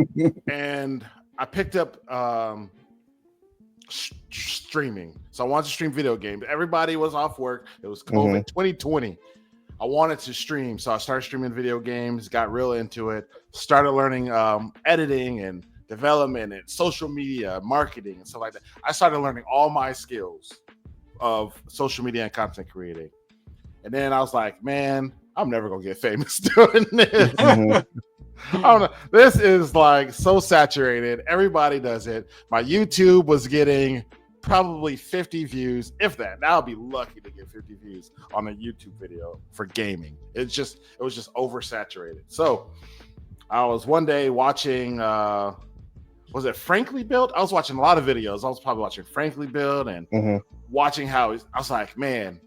D: And I picked up streaming. So I wanted to stream video games. Everybody was off work. It was COVID 2020. I wanted to stream, so I started streaming video games, got real into it, started learning editing and development and social media, marketing and stuff like that. I started learning all my skills of social media and content creating. And then I was like, man, I'm never gonna get famous doing this. I don't know. This is like so saturated. Everybody does it. My YouTube was getting probably 50 views, if that. Now I'll be lucky to get 50 views on a YouTube video for gaming. It was just oversaturated. So I was one day watching was it Frankly Built? I was watching a lot of videos. I was probably watching Frankly Built and watching how I was like, man,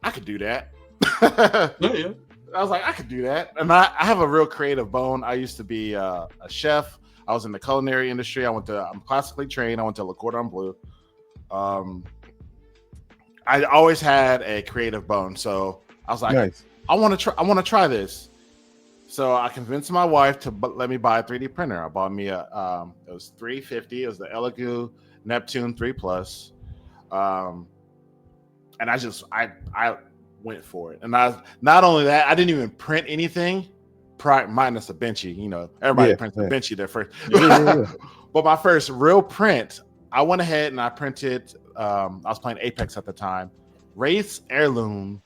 D: I could do that. I was like, I could do that. And I have a real creative bone. I used to be a chef. I was in the culinary industry. I'm classically trained. I went to Le Cordon Bleu. I always had a creative bone. So I was like, nice. I want to try this. So I convinced my wife to let me buy a 3D printer. I bought me it was $350. It was the Elegoo Neptune 3 Plus. And I went for it. And not only that, I didn't even print anything minus a Benchy. You know, everybody prints a Benchy there first. But my first real print, I went ahead and I printed, I was playing Apex at the time, Wraith's Heirloom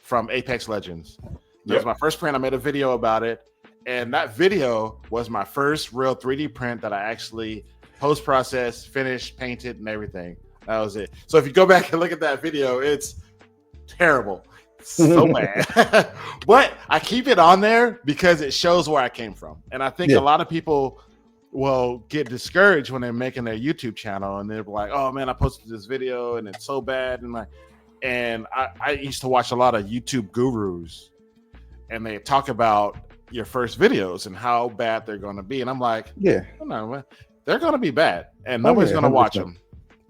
D: from Apex Legends. That was my first print. I made a video about it. And that video was my first real 3D print that I actually post-processed, finished, painted, and everything. That was it. So if you go back and look at that video, it's terrible. So bad. But I keep it on there because it shows where I came from. And I think a lot of people will get discouraged when they're making their YouTube channel and they're like, oh man, I posted this video and it's so bad. And I used to watch a lot of YouTube gurus and they talk about your first videos and how bad they're going to be. And I'm like, no, they're going to be bad and nobody's going to watch them.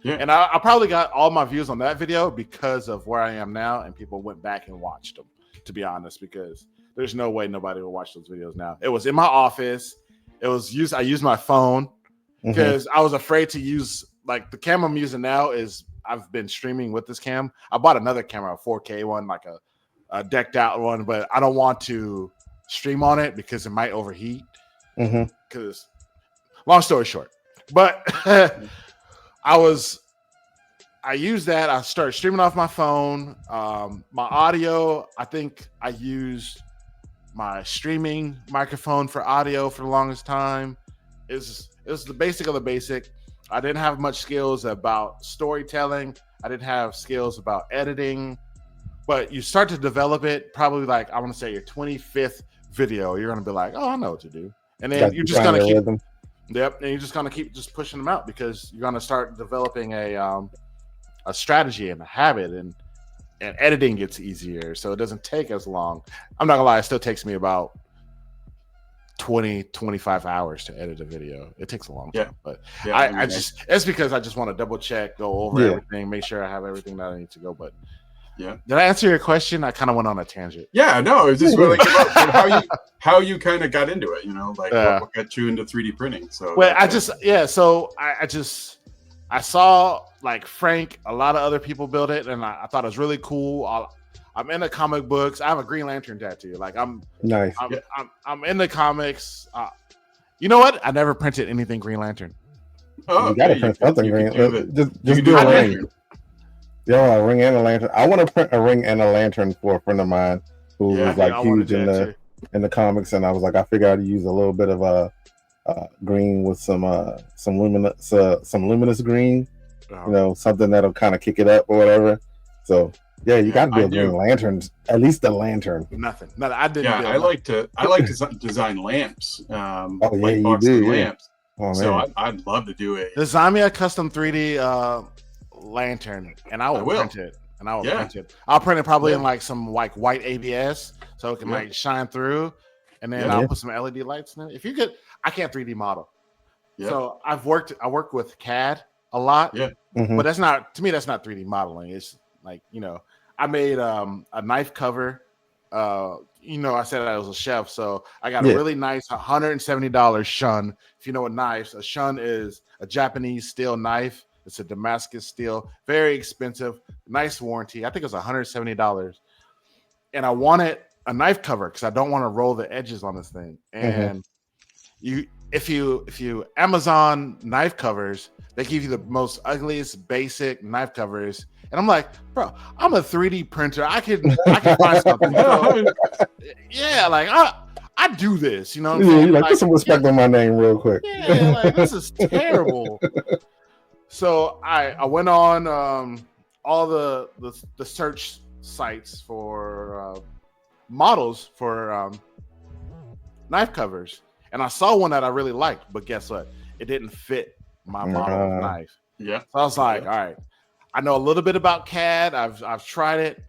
D: Yeah. And I probably got all my views on that video because of where I am now, and people went back and watched them, to be honest, because there's no way nobody will watch those videos now. It was in my office. I used my phone because I was afraid to use, like, the camera I'm using now is, I've been streaming with this cam. I bought another camera, a 4K one, like a decked out one, but I don't want to stream on it because it might overheat. Because, long story short, but I used that. I started streaming off my phone. My audio, I think I used my streaming microphone for audio for the longest time. It was the basic of the basic. I didn't have much skills about storytelling. I didn't have skills about editing. But you start to develop it, probably like, I want to say your 25th video, you're going to be like, oh, I know what to do. And then you're just going to keep... Yep, and you're just gonna keep just pushing them out because you're gonna start developing a a strategy and a habit, and editing gets easier, so it doesn't take as long. I'm not gonna lie, it still takes me about 20-25 hours to edit a video. It takes a long time, but I just it's because I just want to double check, go over everything, make sure I have everything that I need to go. But did I answer your question? I kind of went on a tangent.
B: Yeah, no, it was just really how you kind of got into it, you know, like what got you into 3D printing. So
D: well, I saw like Frank, a lot of other people build it, and I thought it was really cool. I'm into comic books. I have a Green Lantern tattoo. Like I'm in the comics. You know what? I never printed anything Green Lantern.
C: Oh, you gotta print something Green. Just do a ring. Yeah, a ring and a lantern. I want to print a ring and a lantern for a friend of mine who was like huge in the comics, and I was like, I figured I'd use a little bit of green with some luminous green, you know, something that'll kind of kick it up or whatever. So yeah, you got to build green lanterns, at least a lantern.
D: Nothing. I didn't.
B: Yeah, I like to design lamps.
C: You do.
B: Lamps.
C: Oh,
B: so I'd love to do a
D: design me a custom 3D lantern, and I will print it. And I will print it. I'll print it probably in like some like white ABS, so it can like shine through, and then I'll put some LED lights in it. If you could, I can't 3D model. So I work with CAD a lot. But that's not, to me, that's not 3D modeling. It's like, you know, I made a knife cover. You know, I said I was a chef, so I got a really nice $170 shun. If you know what knives, a shun is a Japanese steel knife. It's a Damascus steel, very expensive, nice warranty. I think it was $170. And I wanted a knife cover because I don't want to roll the edges on this thing. And if you Amazon knife covers, they give you the most ugliest basic knife covers. And I'm like, bro, I'm a 3D printer. I can find something. Yeah, like I do this, you know what I'm saying?
C: Like, put some respect on my name real quick.
D: Yeah, like this is terrible. So I went on all the search sites for models for knife covers, and I saw one that I really liked, but guess what? It didn't fit my model of knife.
B: Yeah.
D: So I was like, all right, I know a little bit about CAD. I've tried it.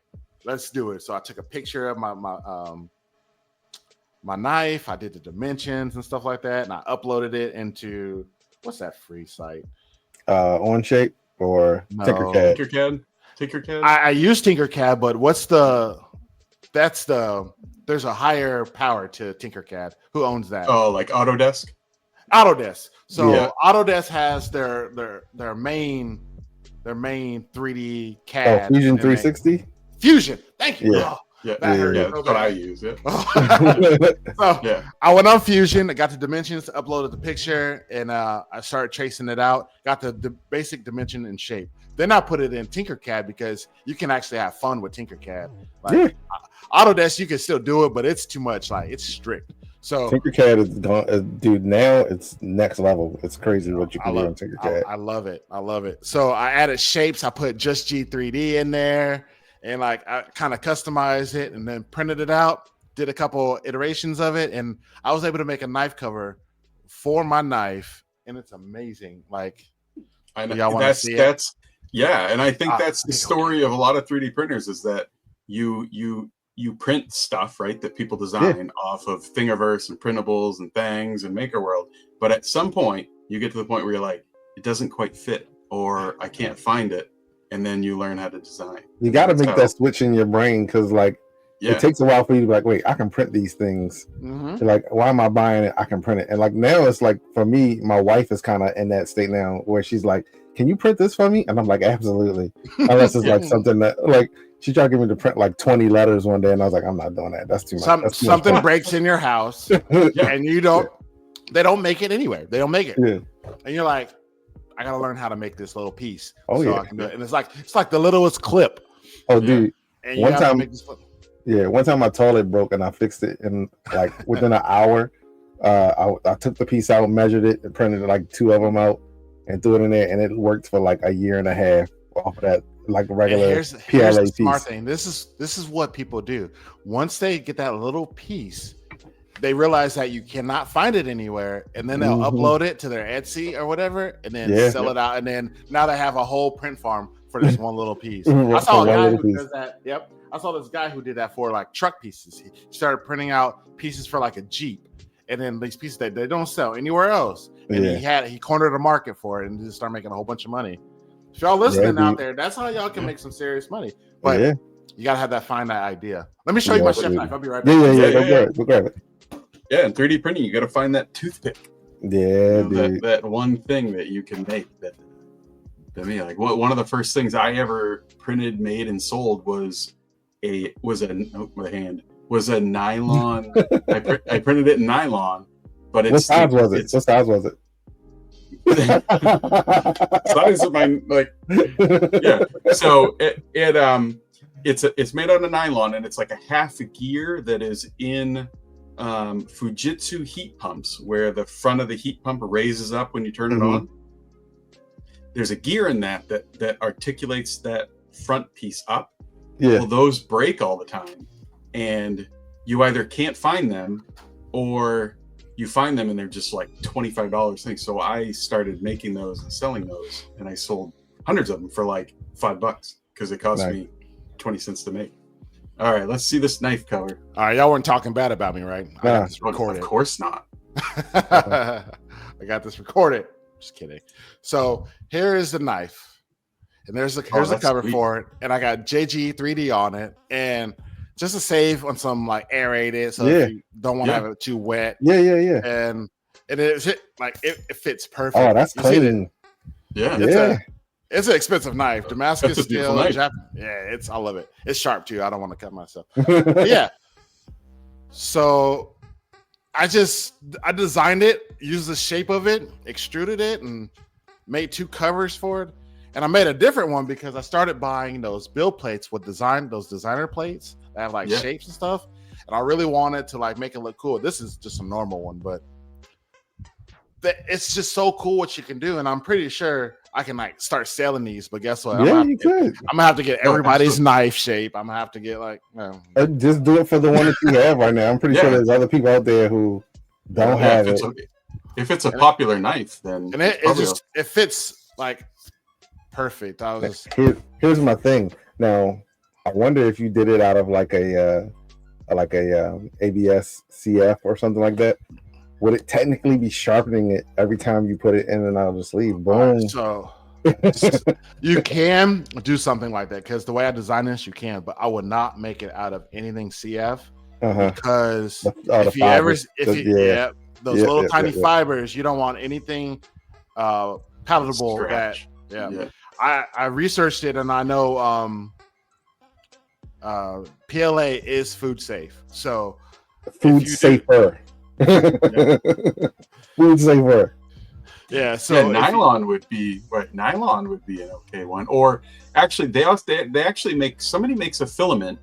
D: Let's do it. So I took a picture of my knife. I did the dimensions and stuff like that, and I uploaded it into what's that free site?
C: Onshape or
B: Tinkercad? Tinkercad?
D: I use Tinkercad, but there's a higher power to Tinkercad. Who owns that?
B: Oh, like Autodesk?
D: Autodesk. So Autodesk has their main 3D CAD.
C: Oh, Fusion 360?
D: Fusion. Thank you.
C: Yeah.
B: That's what I use.
D: So I went on Fusion, I got the dimensions, uploaded the picture, and I started tracing it out. Got the basic dimension and shape. Then I put it in Tinkercad because you can actually have fun with Tinkercad. Like Autodesk, you can still do it, but it's too much. Like it's strict. So
C: Tinkercad is gone, dude. Now it's next level. It's crazy what you can do on Tinkercad.
D: I love it. I love it. So I added shapes. I put JustGee3D in there. And like I kind of customized it and then printed it out, did a couple iterations of it, and I was able to make a knife cover for my knife, and it's amazing. Like,
B: I know that's and I think that's the story of a lot of 3D printers is that you print stuff, right, that people design off of Thingiverse and printables and things and Maker World, but at some point you get to the point where you're like, it doesn't quite fit, or I can't find it. And then you learn how to design.
C: You got to make that switch in your brain because, like, it takes a while for you to be like, wait, I can print these things. Like, why am I buying it? I can print it. And like now, it's like for me, my wife is kind of in that state now where she's like, "Can you print this for me?" And I'm like, "Absolutely." Unless it's like something that, like, she tried to get me to print like 20 letters one day, and I was like, "I'm not doing that. That's too much."
D: Something breaks in your house, and you don't. They don't make it anywhere. They don't make it, and you're like, I gotta learn how to make this little piece. I can do it. And it's like the littlest clip.
C: Oh, dude! And one time my toilet broke and I fixed it in like within an hour. I took the piece out, measured it, and printed like 2 of them out, and threw it in there, and it worked for like a year and a half off of that like regular
D: here's
C: PLA
D: the
C: piece.
D: smart thing. This is what people do. Once they get that little piece, they realize that you cannot find it anywhere, and then they'll upload it to their Etsy or whatever, and then sell it out. And then now they have a whole print farm for this one little piece. I saw a guy who does that. Yep. I saw this guy who did that for like truck pieces. He started printing out pieces for like a Jeep, and then these pieces that they don't sell anywhere else. And he cornered a market for it and just started making a whole bunch of money. If y'all listening out there, that's how y'all can make some serious money. But you gotta have that finite idea. Let me show you my chef knife. I'll be right back.
C: Go grab it.
B: Yeah, in 3D printing, you got to find that toothpick.
C: Yeah, dude.
B: That one thing that you can make. That me, like one of the first things I ever printed, made, and sold was a nylon. I printed it in nylon, but it's
C: what size was it?
B: Size of my So it's made out of nylon, and it's like a half a gear that is in Fujitsu heat pumps, where the front of the heat pump raises up when you turn it on. There's a gear in that articulates that front piece up. Well, those break all the time, and you either can't find them, or you find them and they're just like $25 things. So I started making those and selling those, and I sold hundreds of them for like $5 because it cost me 20 cents to make. All right, let's see this knife cover.
D: All right, y'all weren't talking bad about me, right? I got this recorded.
B: Of course not.
D: I got this recorded. Just kidding. So here is the knife, and here's the cover for it, and I got JustGee3D on it, and just to save on some like aerated, so if you don't want to have it too wet. And it fits perfect.
C: Oh, that's clean.
D: It's an expensive knife. Damascus steel. I love it. It's sharp too. I don't want to cut myself. But so I designed it, used the shape of it, extruded it, and made 2 covers for it. And I made a different one because I started buying those build plates with those designer plates that have like shapes and stuff. And I really wanted to like make it look cool. This is just a normal one, but it's just so cool what you can do. And I'm pretty sure I can like start selling these, but guess what? I'm gonna have to get everybody's knife shape. I'm gonna have to get like
C: just do it for the one that you have right now. I'm pretty sure there's other people out there who don't have it.
B: If it's a popular knife, then
D: it fits like perfect.
C: Here's my thing. Now, I wonder if you did it out of like a ABS CF or something like that. Would it technically be sharpening it every time you put it in and out of the sleeve? Boom.
D: So you can do something like that, because the way I designed this, you can, but I would not make it out of anything CF because those little tiny fibers, you don't want anything palatable. I researched it, and I know PLA is food safe. So
C: food safer. Food safer.
D: So
B: nylon would be an okay one. Or actually, they actually somebody makes a filament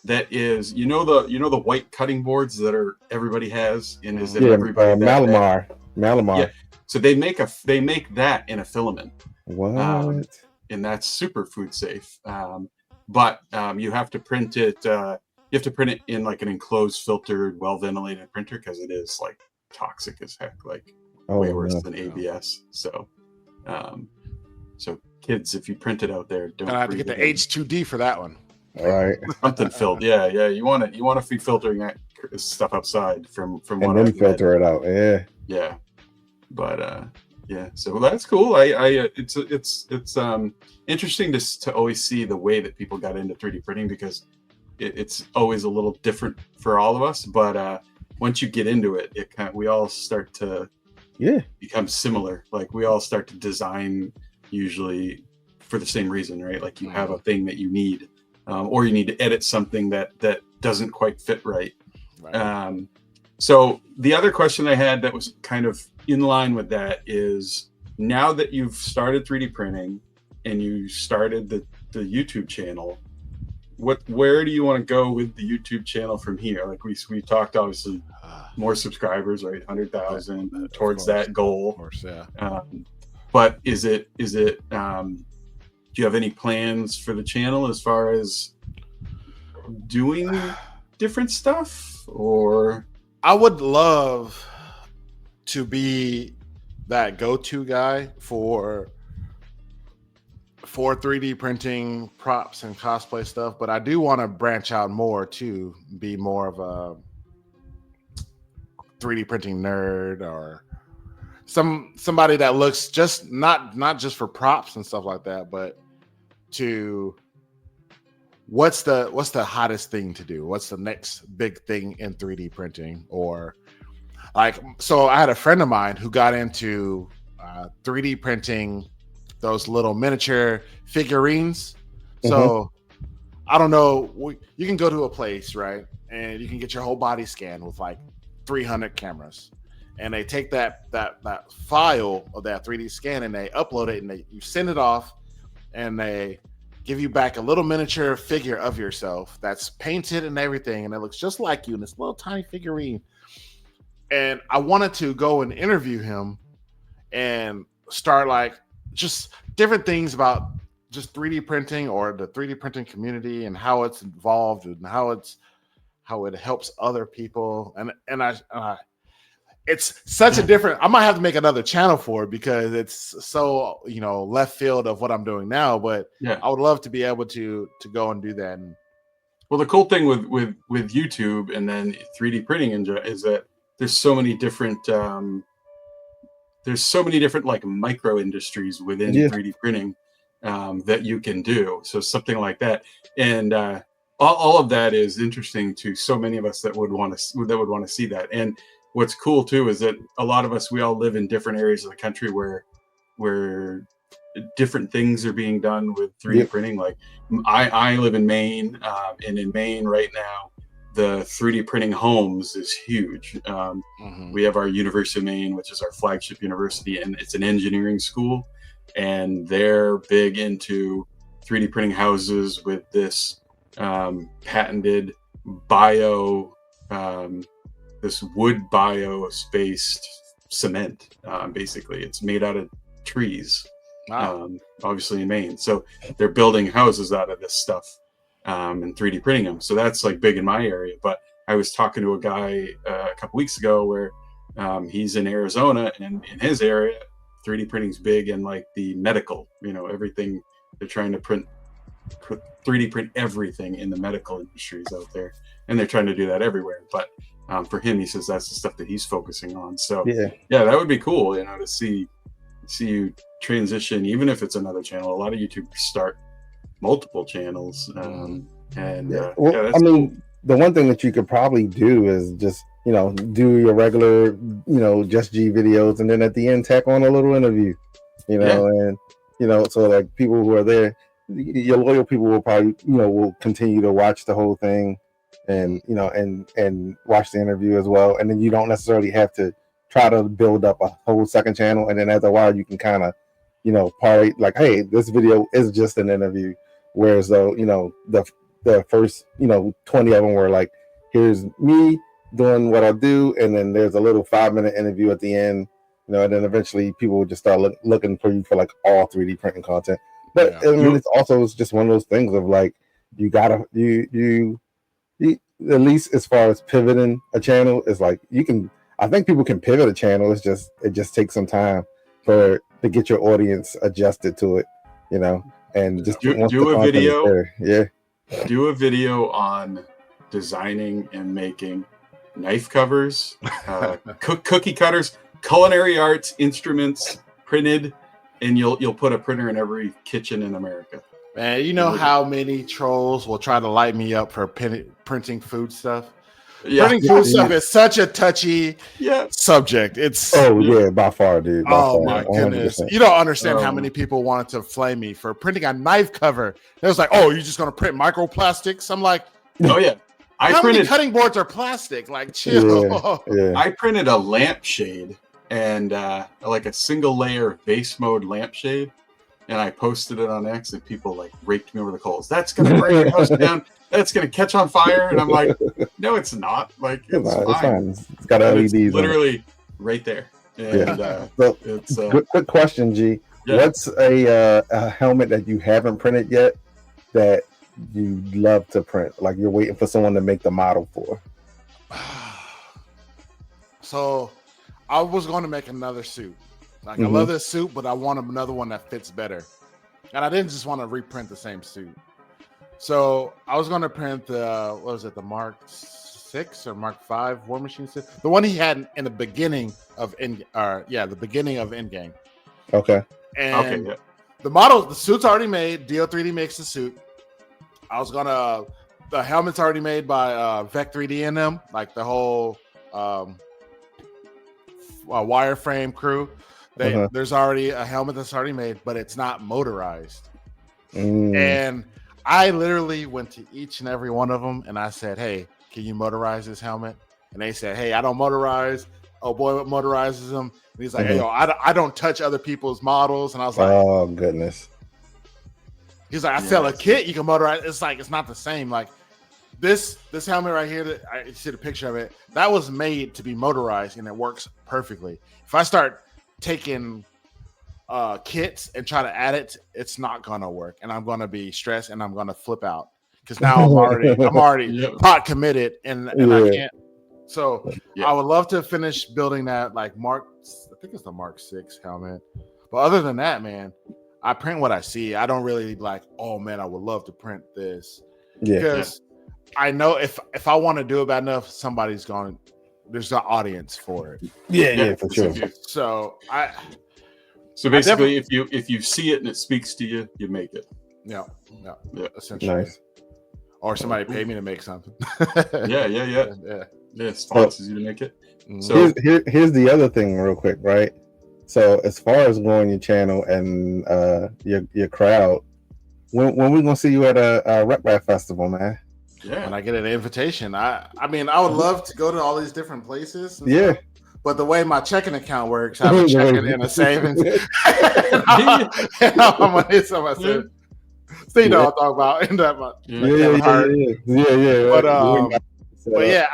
B: that is the white cutting boards that everybody has in everybody
C: Malamar.
B: Yeah. So they make that in a filament.
C: What?
B: And that's super food safe. But you have to print it. You have to print it in like an enclosed, filtered, well-ventilated printer, because it is like toxic as heck, like way worse than ABS. So, so kids, if you print it out there, don't.
D: I have to get the H2D for that one.
C: All right,
B: something filled. Yeah. You want to be filtering that stuff outside from
C: and then filter it out.
B: Yeah. But so that's cool. It's interesting to always see the way that people got into 3D printing, because it's always a little different for all of us, but once you get into it, we all start to become similar. Like we all start to design usually for the same reason, right? Like you have a thing that you need, or you need to edit something that doesn't quite fit right. So the other question I had that was kind of in line with that is, now that you've started 3D printing and you started the YouTube channel, where do you want to go with the YouTube channel from here? Like we talked, obviously, more subscribers, right? 100,000 towards that goal.
D: Of course, yeah.
B: But is it? Do you have any plans for the channel as far as doing different stuff, or?
D: I would love to be that go-to guy for 3D printing props and cosplay stuff, but I do want to branch out more to be more of a 3D printing nerd, or somebody that looks just not just for props and stuff like that, but to what's the hottest thing to do? What's the next big thing in 3D printing? Or like, so I had a friend of mine who got into 3D printing those little miniature figurines. So I don't know, you can go to a place, right, and you can get your whole body scanned with like 300 cameras, and they take that file of that 3D scan and they upload it, and you send it off, and they give you back a little miniature figure of yourself that's painted and everything, and it looks just like you in this little tiny figurine. And I wanted to go and interview him and start like just different things about just 3D printing, or the 3D printing community, and how it's involved, and how it helps other people. And I it's such a different, I might have to make another channel for it because it's so, left field of what I'm doing now, but
B: Yeah.
D: I would love to be able to go and do that. And
B: Well, the cool thing with YouTube and then 3D printing is that there's so many different like micro industries within 3D printing that you can do. So something like that, and all of that is interesting to so many of us that would want to see that. And what's cool too is that a lot of us, we all live in different areas of the country where different things are being done with 3D printing. Like I live in Maine, and in Maine right now, the 3D printing homes is huge. We have our University of Maine, which is our flagship university, and it's an engineering school, and they're big into 3D printing houses with this patented this wood bio-based cement. Basically, it's made out of trees.
D: wow.
B: Obviously in Maine, so they're building houses out of this stuff and 3D printing them. So that's like big in my area. But I was talking to a guy a couple weeks ago where he's in Arizona, and in his area, 3D printing's big in like the medical, everything. They're trying to 3D print everything in the medical industries out there, and they're trying to do that everywhere. But for him, he says that's the stuff that he's focusing on. So yeah, that would be cool, to see you transition, even if it's another channel. A lot of YouTubers start multiple channels, I mean,
C: the one thing that you could probably do is just do your regular JustGee videos, and then at the end tack on a little interview, and so like people who are there, your loyal people will probably will continue to watch the whole thing, and and watch the interview as well, and then you don't necessarily have to try to build up a whole second channel, and then after a while you can kind of party like, hey, this video is just an interview, whereas though the first 20 of them were like, here's me doing what I do, and then there's a little 5-minute interview at the end, and then eventually people will just start looking for you for like all 3D printing content. But I mean, it's just one of those things of like, you gotta you at least as far as pivoting a channel is like, I think people can pivot a channel. It just takes some time to get your audience adjusted to it, and just
B: do a video.
C: Do
B: a video on designing and making knife covers, cookie cutters, culinary arts, instruments printed, and you'll put a printer in every kitchen in America.
D: Man, you know how many trolls will try to light me up for printing food stuff? Printing food stuff is such a touchy subject. It's
C: by far, dude.
D: My goodness. 100%. You don't understand how many people wanted to flame me for printing a knife cover. It was like, oh, you're just going to print microplastics? I'm like,
B: oh, yeah.
D: How many cutting boards are plastic? Like, chill.
C: Yeah.
B: I printed a lampshade and like a single layer base mode lampshade, and I posted it on X, and people like raked me over the coals. That's going to burn your house down. That's going to catch on fire. And I'm like, no, it's not. Like, it's fine.
C: It's got LEDs.
B: It's literally right there. And it's
C: quick question, G.
B: Yeah.
C: What's a helmet that you haven't printed yet that you love to print? Like, you're waiting for someone to make the model for?
D: So I was going to make another suit. Like I love this suit, but I want another one that fits better. And I didn't just want to reprint the same suit. So I was going to print the, what was it, the Mark 6 or Mark 5 War Machine suit? The one he had in the beginning of the beginning of Endgame.
C: Okay.
D: And the model, the suit's already made. JustGee3D makes the suit. I was gonna, the helmet's already made by Vec3D and them, like the whole wireframe crew. There's already a helmet that's already made, but it's not motorized. And I literally went to each and every one of them and I said, hey, can you motorize this helmet? And they said, hey, I don't motorize. Oh boy, what motorizes them? And he's like, hey, yo, I don't touch other people's models. And I was like,
C: oh goodness.
D: He's like, I sell a kit, you can motorize. It's like, it's not the same. Like this helmet right here, that I see the picture of it, that was made to be motorized and it works perfectly. If I start taking kits and try to add it, it's not gonna work. And I'm gonna be stressed and I'm gonna flip out. Because now I'm already pot committed and I can't. So I would love to finish building that like I think it's the Mark 6 helmet. But other than that, man, I print what I see. I don't really like, oh man, I would love to print this. Because I know if I want to do it bad enough, there's an audience for it.
C: Yeah, for sure.
D: So
B: basically if you see it and it speaks to you, you make it.
D: Yeah. Essentially.
C: Nice.
D: Or somebody pay me to make something.
B: Yeah, sponsors you to make it.
C: So here's the other thing real quick, right? So as far as growing your channel and your crowd, when we gonna see you at a Rap Festival, man?
B: Yeah.
D: When I get an invitation, I mean, I would love to go to all these different places.
C: Yeah.
D: Stuff, but the way my checking account works, I have a checking and a savings. and I'm money, so I said, so you know what I'm talking about. And that much. Yeah. But yeah,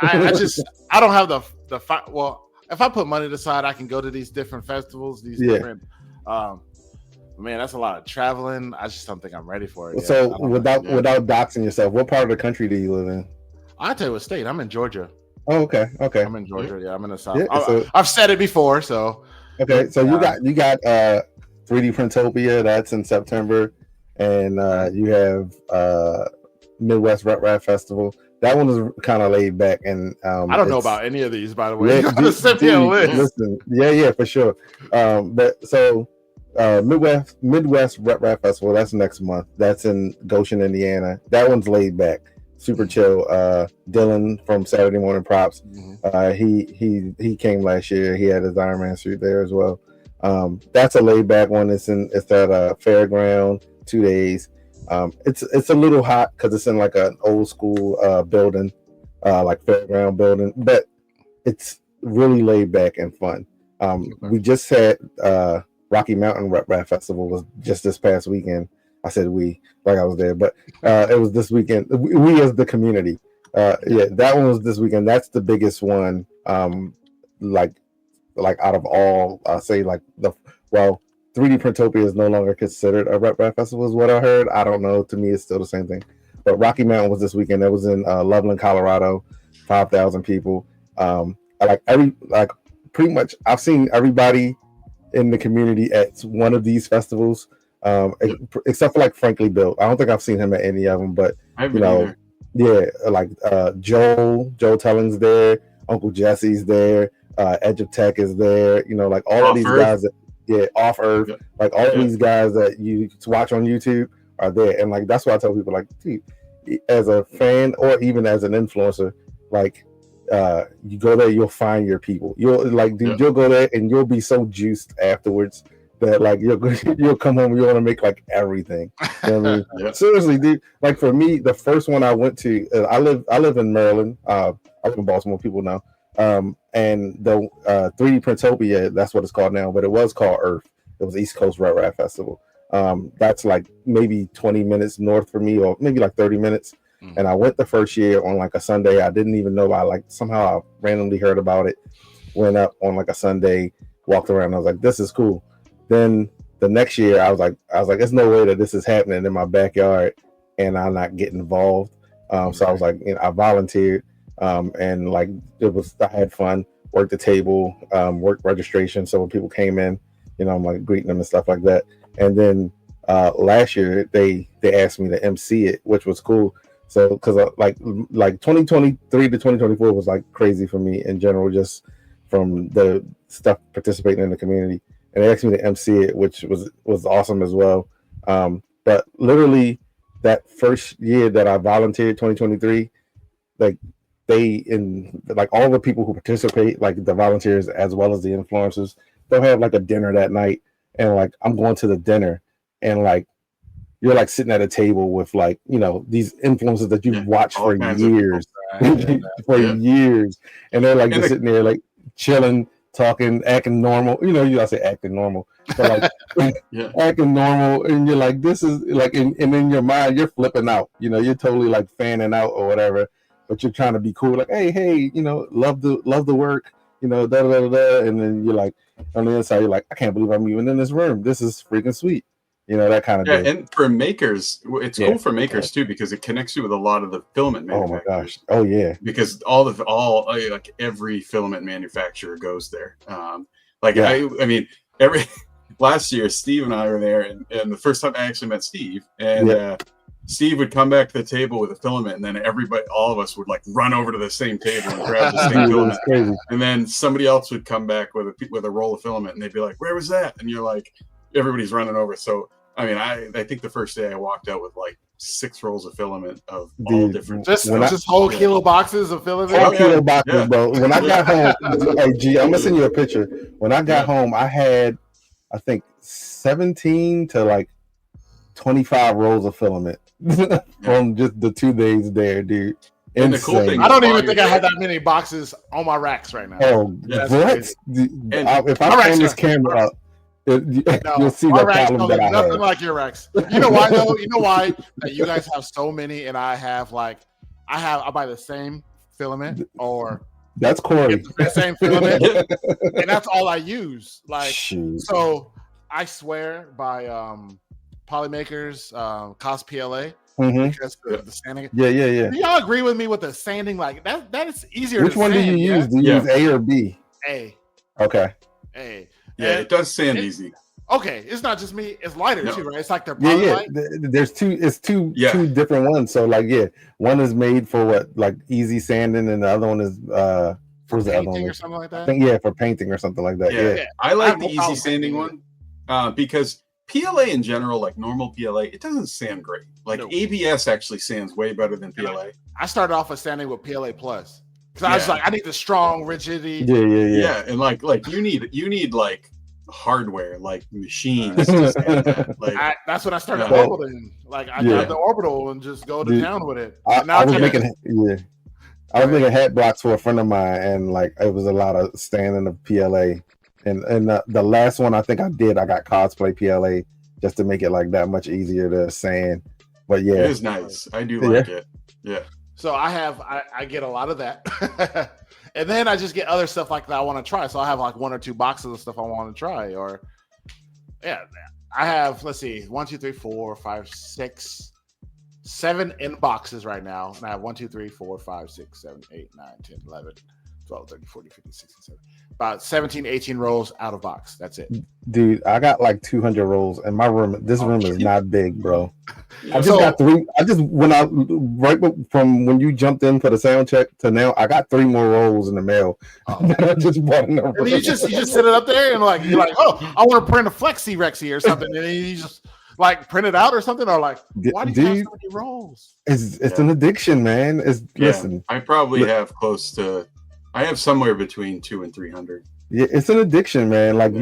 D: I don't have well, if I put money aside, I can go to these different festivals, these different man, that's a lot of traveling. I just don't think I'm ready for it yet.
C: So without doxing yourself, what part of the country do you live in?
D: I'll tell you what state. I'm in Georgia.
C: Oh, okay.
D: I'm in Georgia. Yeah, I'm in the South. I've said it before, so
C: okay. So you got 3D Printopia, that's in September, and you have Midwest Rap Festival. That one is kind of laid back, and
D: I don't know about any of these, by the way. Listen,
C: yeah, for sure. But so Midwest Rap Festival, that's next month. That's in Goshen, Indiana. That one's laid back, super chill. Dylan from Saturday Morning Props, he came last year. He had his Iron Man suit there as well. That's a laid back one. It's at a fairground, 2 days. It's a little hot because it's in like an old school building, like fairground building, but it's really laid back and fun. We just had Rocky Mountain Rap Festival was just this past weekend. I said we, like I was there, but it was this weekend. We as the community. That one was this weekend. That's the biggest one. Like out of all, say 3D Printopia is no longer considered a Rap Festival, is what I heard. I don't know. To me, it's still the same thing. But Rocky Mountain was this weekend. It was in Loveland, Colorado, 5,000 people. Pretty much, I've seen everybody in the community at one of these festivals, except for like Frankly Built. I don't think I've seen him at any of them, but Joel Telling's there, Uncle Jesse's there, Edge of Tech is there. Like all of these guys that. Yeah, Off Earth, like all of these guys that you watch on YouTube are there, and like that's why I tell people, like, dude, as a fan or even as an influencer, like, you go there, you'll find your people. You'll you'll go there and you'll be so juiced afterwards that like you'll come home, you want to make like everything. You know what I mean? Seriously, dude. Like for me, the first one I went to, I live in Maryland. I live in Baltimore. People know. And the 3D Printopia, that's what it's called now, but it was called Earth. It was East Coast Rap Festival. That's like maybe 20 minutes north for me, or maybe like 30 minutes. And I went the first year on like a Sunday. I didn't even know. Somehow I randomly heard about it. Went up on like a Sunday, walked around. I was like, this is cool. Then the next year, I was like, there's no way that this is happening in my backyard, and I'm not getting involved. So I was like, I volunteered. And like I had fun. work the table, work registration. So when people came in, I'm like greeting them and stuff like that. And then last year they asked me to MC it, which was cool. So because like 2023 to 2024 was like crazy for me in general, just from the stuff participating in the community. And they asked me to MC it, which was awesome as well. But literally that first year that I volunteered, 2023, like like all the people who participate, like the volunteers as well as the influencers, they'll have like a dinner that night, and like I'm going to the dinner, and like you're like sitting at a table with like these influencers that you've watched for years, years, and they're like just sitting there like chilling, talking, acting normal. I say acting normal, but like acting normal, and you're like, this is like, and in your mind you're flipping out. You're totally like fanning out or whatever, but you're trying to be cool, like, hey, love the work, da da da da, and then you're like on the inside, you're like, I can't believe I'm even in this room. This is freaking sweet. That kind of
B: thing. And for makers, it's cool for makers too, because it connects you with a lot of the filament manufacturers.
C: Oh my gosh! Oh yeah.
B: Because like every filament manufacturer goes there. I mean, last year Steve and I were there, and the first time I actually met Steve, and Steve would come back to the table with a filament, and then all of us would like run over to the same table and grab the same filament. And then somebody else would come back with a roll of filament, and they'd be like, "Where was that?" And you're like, everybody's running over. So I mean, I think the first day I walked out with like 6 rolls of filament of all different.
D: Just whole kilo boxes of filament.
C: Whole kilo boxes, bro. When I got home, hey G, I'm gonna send you a picture. When I got home, I had, I think, 17 to like 25 rolls of filament from just the 2 days there, dude.
B: And the cool thing,
D: I don't even think I have that many boxes on my racks right now.
C: Oh, what? If I turn this camera up, you'll see the problem that I have.
D: Nothing like your Rex. You know why though? You know why that you guys have so many, and I buy the same filament, or
C: that's Corey.
D: The same filament, and that's all I use. Like, so I swear by Polymakers Cos PLA. Because the sanding.
C: Yeah.
D: Do y'all agree with me with the sanding? Like that is easier.
C: Which one do you use? Do you use A or B?
D: A.
C: Okay.
D: A.
B: Yeah, it does sand easy.
D: Okay, it's not just me; it's lighter too, right? It's like they're
C: light. There's two. It's two different ones. So like, one is made for what, like easy sanding, and the other one is
D: for painting or something like that.
C: I think for painting or something like that. Yeah.
B: I like the easy sanding one because PLA in general, like normal PLA, it doesn't sand great. Like ABS actually sands way better than PLA.
D: I started off with sanding with PLA Plus. Because I was like, I need the strong rigidity.
B: Yeah, and like you need like hardware, like machines. To stand that. Like
D: that's when I started orbiting. Like I got the orbital and just go to town with it.
C: I was making hat blocks for a friend of mine, and like it was a lot of standing of PLA. And the last one I think I got cosplay PLA just to make it like that much easier to sand. But it
B: is nice. I do like it. Yeah.
D: So I get a lot of that. And then I just get other stuff like that I want to try. So I have like 1 or 2 boxes of stuff I want to try. Or I have, let's see, 1, 2, 3, 4, 5, 6, 7 in boxes right now. And I have 1, 2, 3, 4, 5, 6, 7, 8, 9, 10, 11, 12, 13, 14, 15, 16, 17. About 17, 18 rolls out of box. That's it.
C: Dude, I got like 200 rolls in my room. This room is not big, bro. I just got 3. Right from when you jumped in for the sound check to now, I got 3 more rolls in the mail. I just bought in the room.
D: And you just sit it up there and you're like, oh, I want to print a Flexi Rexy or something. And you just like print it out or something, or like, why do you have so many rolls?
C: It's an addiction, man. Listen.
B: I probably have close to. I have somewhere between 200 and 300.
C: Yeah, it's an addiction, man. Like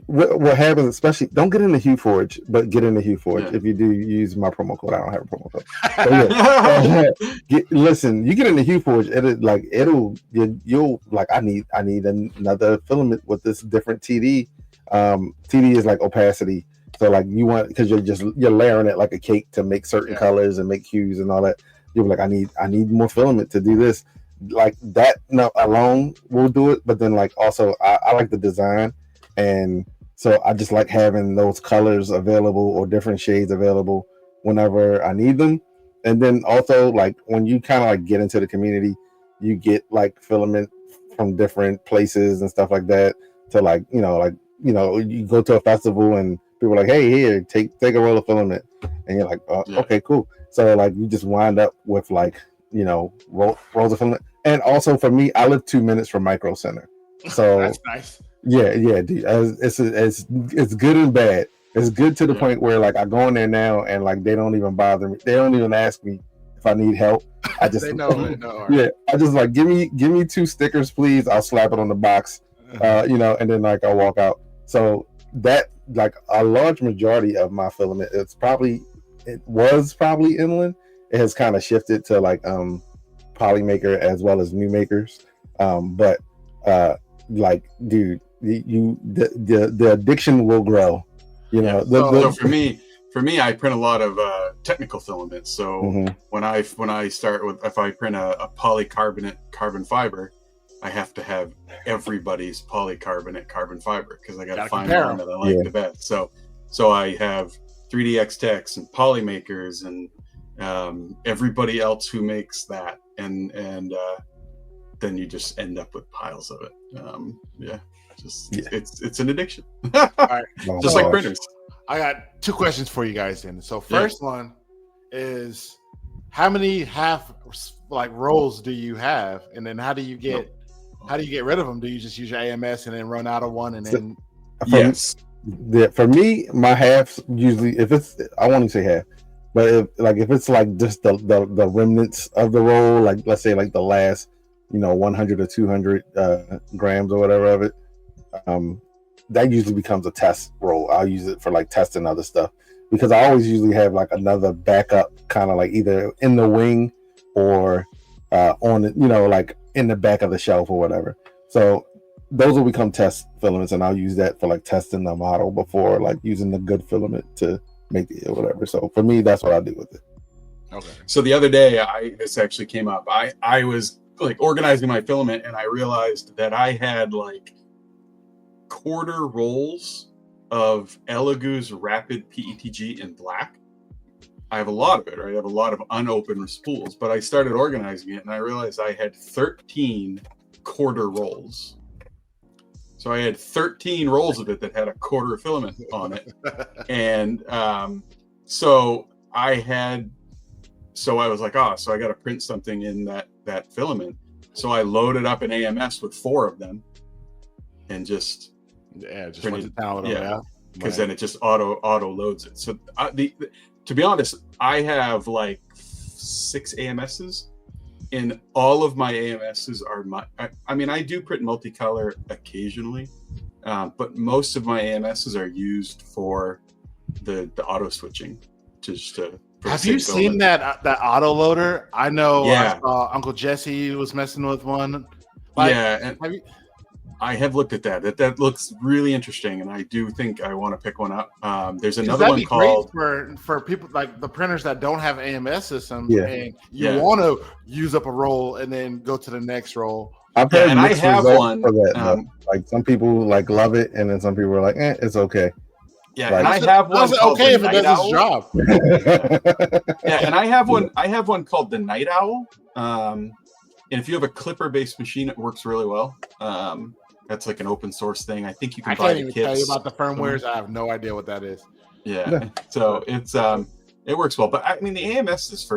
C: what happens, especially don't get into HueForge, but get into HueForge. If you do, use my promo code. I don't have a promo code. Listen, you get into HueForge, you'll like, I need another filament with this different TD. TD is like opacity. So like you want, because you're layering it like a cake to make certain colors and make hues and all that. You're like, I need more filament to do this. Like that alone will do it, but then like also I like the design, and so I just like having those colors available or different shades available whenever I need them. And then also like when you kind of like get into the community, you get like filament from different places and stuff like that to like you go to a festival and people are like, hey, here, take a roll of filament, and you're like, okay, cool. So like you just wind up with like rolls of filament. And also for me, I live 2 minutes from Micro Center, so
D: that's nice.
C: Yeah, dude. It's good and bad. It's good to the point where like I go in there now and like they don't even bother me. They don't even ask me if I need help. I just
D: they know.
C: Yeah, I just like give me 2 stickers, please. I'll slap it on the box, and then like I'll walk out. So that like a large majority of my filament, it was probably inland. It has kind of shifted to like Polymaker as well as new makers, but like dude, the addiction will grow.
B: So for me, I print a lot of technical filaments. So when I start with, if I print a polycarbonate carbon fiber, I have to have everybody's polycarbonate carbon fiber because I got to find one that I like the best. So I have 3DX Techs and Polymakers and everybody else who makes that, and then you just end up with piles of it. It's an addiction.
D: All right.
B: Just like printers.
D: I got 2 questions for you guys then. So first one is, how many half like rolls do you have, and then how do you get rid of them? Do you just use your AMS and then run out of one and then?
C: For me, my halves usually, if it's, I won't even say half, but if it's like just the remnants of the roll, like let's say like the last 100 or 200 grams or whatever of it, that usually becomes a test roll. I'll use it for like testing other stuff because I always usually have like another backup, kind of like either in the wing or on like in the back of the shelf or whatever. So those will become test filaments, and I'll use that for like testing the model before like using the good filament to make it or whatever. So for me, that's what I do with it.
B: Okay. So the other day, this actually came up. I was like organizing my filament, and I realized that I had like quarter rolls of Elegoo's Rapid PETG in black. I have a lot of it, right? I have a lot of unopened spools, but I started organizing it and I realized I had 13 quarter rolls. So I had 13 rolls of it that had a quarter filament on it. And so I was like, so I got to print something in that filament. So I loaded up an AMS with 4 of them and just
D: went to town with them,
B: because then it just auto loads it. So to be honest, I have like 6 AMSs, and all of my AMSs are I do print multicolor occasionally, but most of my AMSs are used for the auto switching. Have
D: you seen that auto loader? I know. I saw Uncle Jesse was messing with one.
B: I have looked at that. That looks really interesting, and I do think I want to pick one up. There's another one called
D: for people like the printers that don't have AMS systems, and you want to use up a roll and then go to the next roll.
C: I've heard and I have one for that. Like some people like love it, and then some people are like, it's okay.
B: Yeah, like, and I have one.
D: Okay if it does its job.
B: And I have one. I have one called the Night Owl. And if you have a clipper-based machine, it works really well. That's like an open source thing. I think you can buy the kits. I can't even tell you
D: about the firmwares. I have no idea what that is.
B: Yeah. So it's it works well. But I mean, the AMS is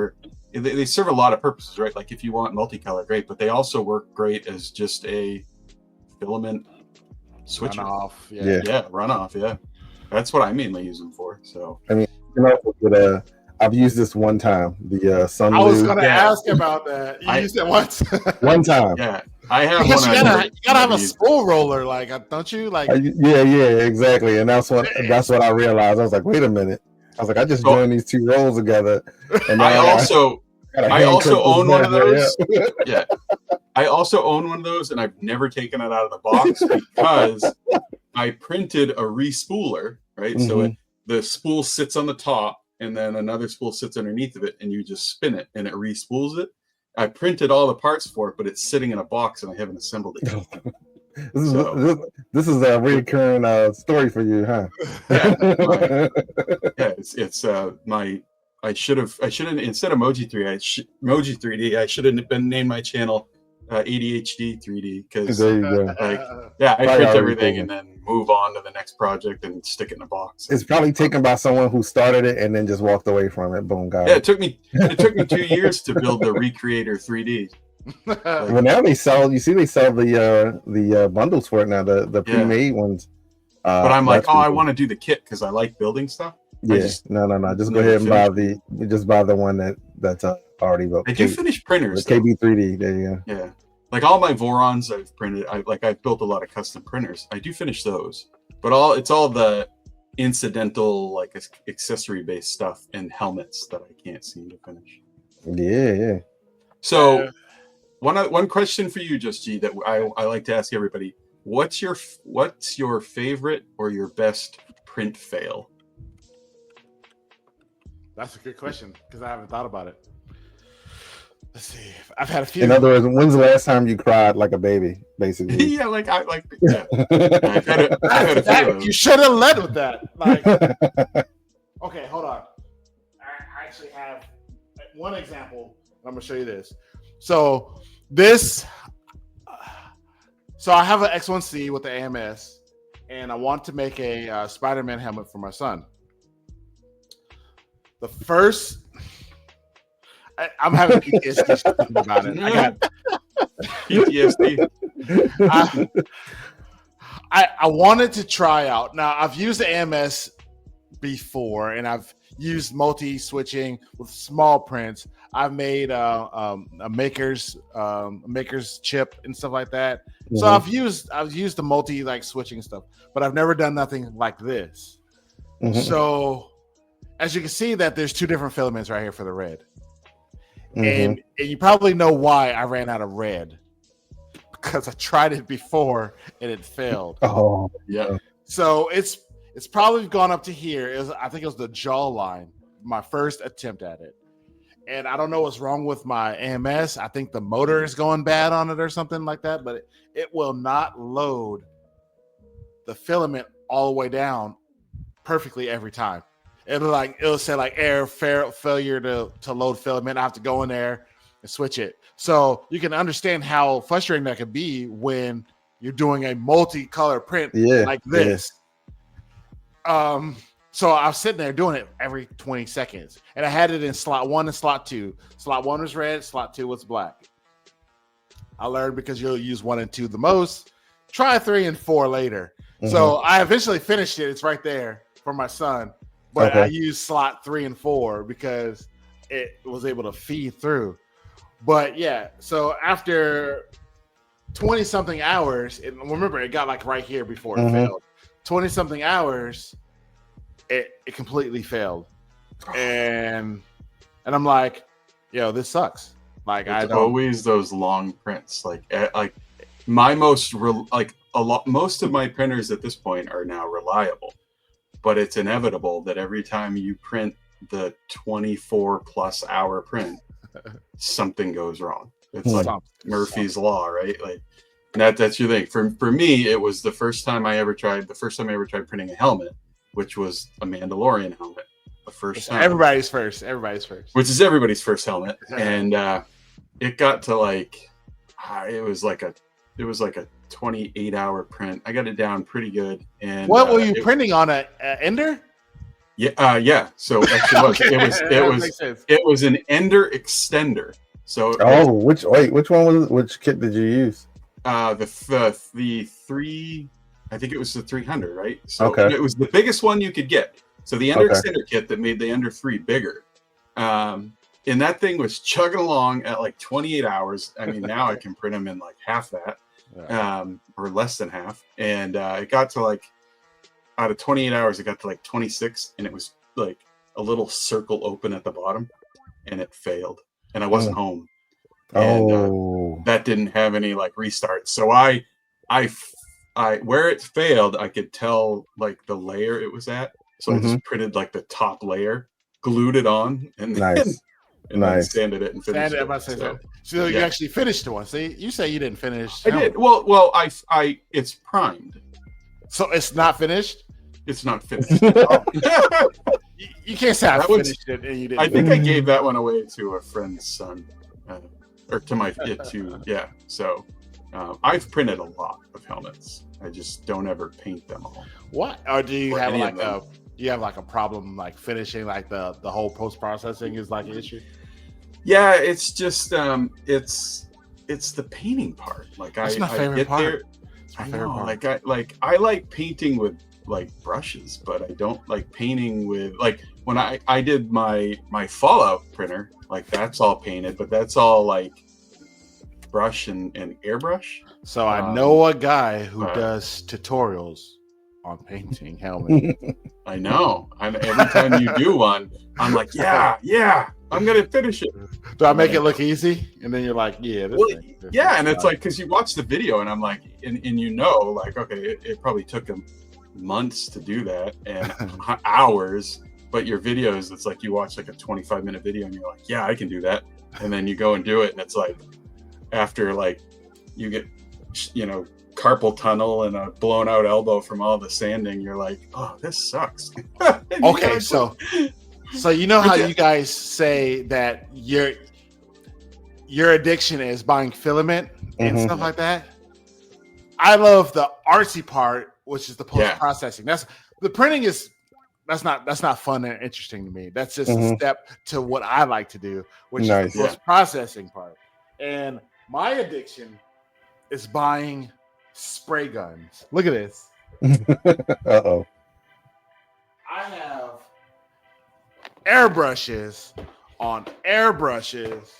B: they serve a lot of purposes, right? Like if you want multicolor, great. But they also work great as just a filament switcher.
D: Runoff.
B: Runoff. Yeah. That's what I mainly use them for. So
C: I mean, I've used this one time. The Sun.
D: I was going to ask about that. You used it once.
C: One time.
B: Yeah, I have
D: one. You gotta have a spool roller, like, don't you? Like,
C: yeah, exactly. And that's what I realized. I was like, wait a minute. I was like, I just joined these 2 rolls together. And
B: I also own one of those. Yeah, I also own one of those, and I've never taken it out of the box because I printed a respooler, right? Mm-hmm. So the spool sits on the top, and then another spool sits underneath of it, and you just spin it, and it respools it. I printed all the parts for it, but it's sitting in a box, and I haven't assembled it yet.
C: This is a recurring story for you, huh?
B: It's I should have instead of Moji3D, I should have been named my channel ADHD 3D because
C: There you go.
B: like yeah, I
C: Probably
B: print
C: already
B: everything
C: taken.
B: and then move on to the next project and stick it in a box.
C: It's probably taken by someone who started it and then just walked away from it. Boom, got
B: Yeah,
C: it.
B: it took me 2 years to build the Recreator 3D.
C: Well, now they sell. You see, they sell the bundles for it now. The pre-made ones.
B: But I'm like,
C: that's
B: oh,
C: pretty
B: I
C: cool.
B: want to do the kit because I like building stuff.
C: Yeah, no. Just go
B: never
C: ahead and buy
B: finished
C: the one that's already built.
B: I do finish printers.
C: The KB3D. There you go.
B: Yeah, like all my Vorons I've printed. I've built a lot of custom printers. I do finish those, but it's all the incidental like accessory based stuff and helmets that I can't seem to finish.
C: Yeah.
B: So one question for you, JustGee, that I like to ask everybody: what's your favorite or your best print fail?
D: That's a good question because I haven't thought about it. Let's see. I've had a few.
C: In other words, when's the last time you cried like a baby? Basically.
B: Yeah, yeah. I've had a few of them.
D: You should have led with that. Like, okay, hold on. I actually have one example. I'm gonna show you this. So I have an X1C with the AMS, and I want to make a Spider-Man helmet for my son. The first, I'm having PTSD thinking about it. I got
B: PTSD.
D: I wanted to try out. Now I've used the AMS before, and I've used multi-switching with small prints. I've made a maker's chip and stuff like that. Mm-hmm. So I've used the multi like switching stuff, but I've never done nothing like this. Mm-hmm. So as you can see that there's two different filaments right here for the red. Mm-hmm. And you probably know why I ran out of red, because I tried it before and it failed.
C: Oh yeah.
D: So it's probably gone up to here. I think it was the jawline, my first attempt at it. And I don't know what's wrong with my AMS. I think the motor is going bad on it or something like that, but it will not load the filament all the way down perfectly every time. It'll say like error, failure to load filament. I have to go in there and switch it. So you can understand how frustrating that could be when you're doing a multicolor print like this. Yeah. So I was sitting there doing it every 20 seconds, and I had it in slot 1 and slot 2. Slot 1 was red, slot 2 was black. I learned because you'll use 1 and 2 the most. Try 3 and 4 later. Mm-hmm. So I eventually finished it. It's right there for my son. But I used slot 3 and 4 because it was able to feed through. But yeah, so after 20 something hours, remember it got like right here before it failed. 20 something hours, it completely failed. And I'm like, yo, this sucks. Like
B: it's always those long prints. Most of my printers at this point are now reliable. But it's inevitable that every time you print the 24 plus hour print, something goes wrong. It's like Murphy's Law, right? Like that's your thing. For me, it was the first time I ever tried printing a helmet, which was a Mandalorian helmet. The first time.
D: Everybody's first.
B: Which is everybody's first helmet. And it got to it was like a 28-hour print. I got it down pretty good. And
D: what were you printing on, a Ender?
B: Yeah. So actually, it was an Ender extender. So
C: which kit did you use?
B: The 3, I think it was the 300, right? So it was the biggest one you could get. So the Ender extender kit that made the Ender 3 bigger. And that thing was chugging along at like 28 hours. I mean, now I can print them in like half that. Or less than half, and it got to like out of 28 hours, it got to like 26, and it was like a little circle open at the bottom, and it failed, and I wasn't home, and that didn't have any like restarts. So I where it failed, I could tell like the layer it was at, so I just printed like the top layer, glued it on, and then then sanded it and finished it.
D: So you actually finished the one. See, you say you didn't finish.
B: I did. Well, I it's primed.
D: So it's not finished?
B: It's not finished.
D: You can't say I finished it and you didn't.
B: I think I gave that one away to a friend's son. or to my yeah. So I've printed a lot of helmets. I just don't ever paint them all.
D: What? Or do you
B: Or
D: have
B: any
D: like
B: of
D: a problem like finishing, like the whole post processing is like an issue?
B: Yeah, it's just it's the painting part. Like
D: That's my
B: I
D: favorite
B: get
D: part.
B: there.
D: It's my
B: I
D: favorite
B: know,
D: part.
B: I like painting with like brushes, but I don't like painting with like when I did my Fallout printer, like that's all painted, but that's all like brush and airbrush.
D: So I know a guy who does tutorials on painting helmets.
B: I know. And every time you do one, I'm like, yeah, I'm gonna finish it.
D: Do I make it look easy? And then you're like, yeah, this
B: yeah. And it's like, because you watch the video, and I'm like, and you know, like, okay, it probably took them months to do that and hours. But your videos, it's like you watch like a 25-minute video, and you're like, yeah, I can do that. And then you go and do it, and it's like, after like you get, you know, carpal tunnel and a blown out elbow from all the sanding, you're like, oh, this sucks.
D: Okay, so you know how you guys say that your addiction is buying filament and stuff like that? I love the artsy part, which is the post processing. That's the printing is that's not fun and interesting to me. That's just a step to what I like to do, which is the post processing part. And my addiction is buying spray guns. Look at this.
C: Uh-oh.
D: I have airbrushes on airbrushes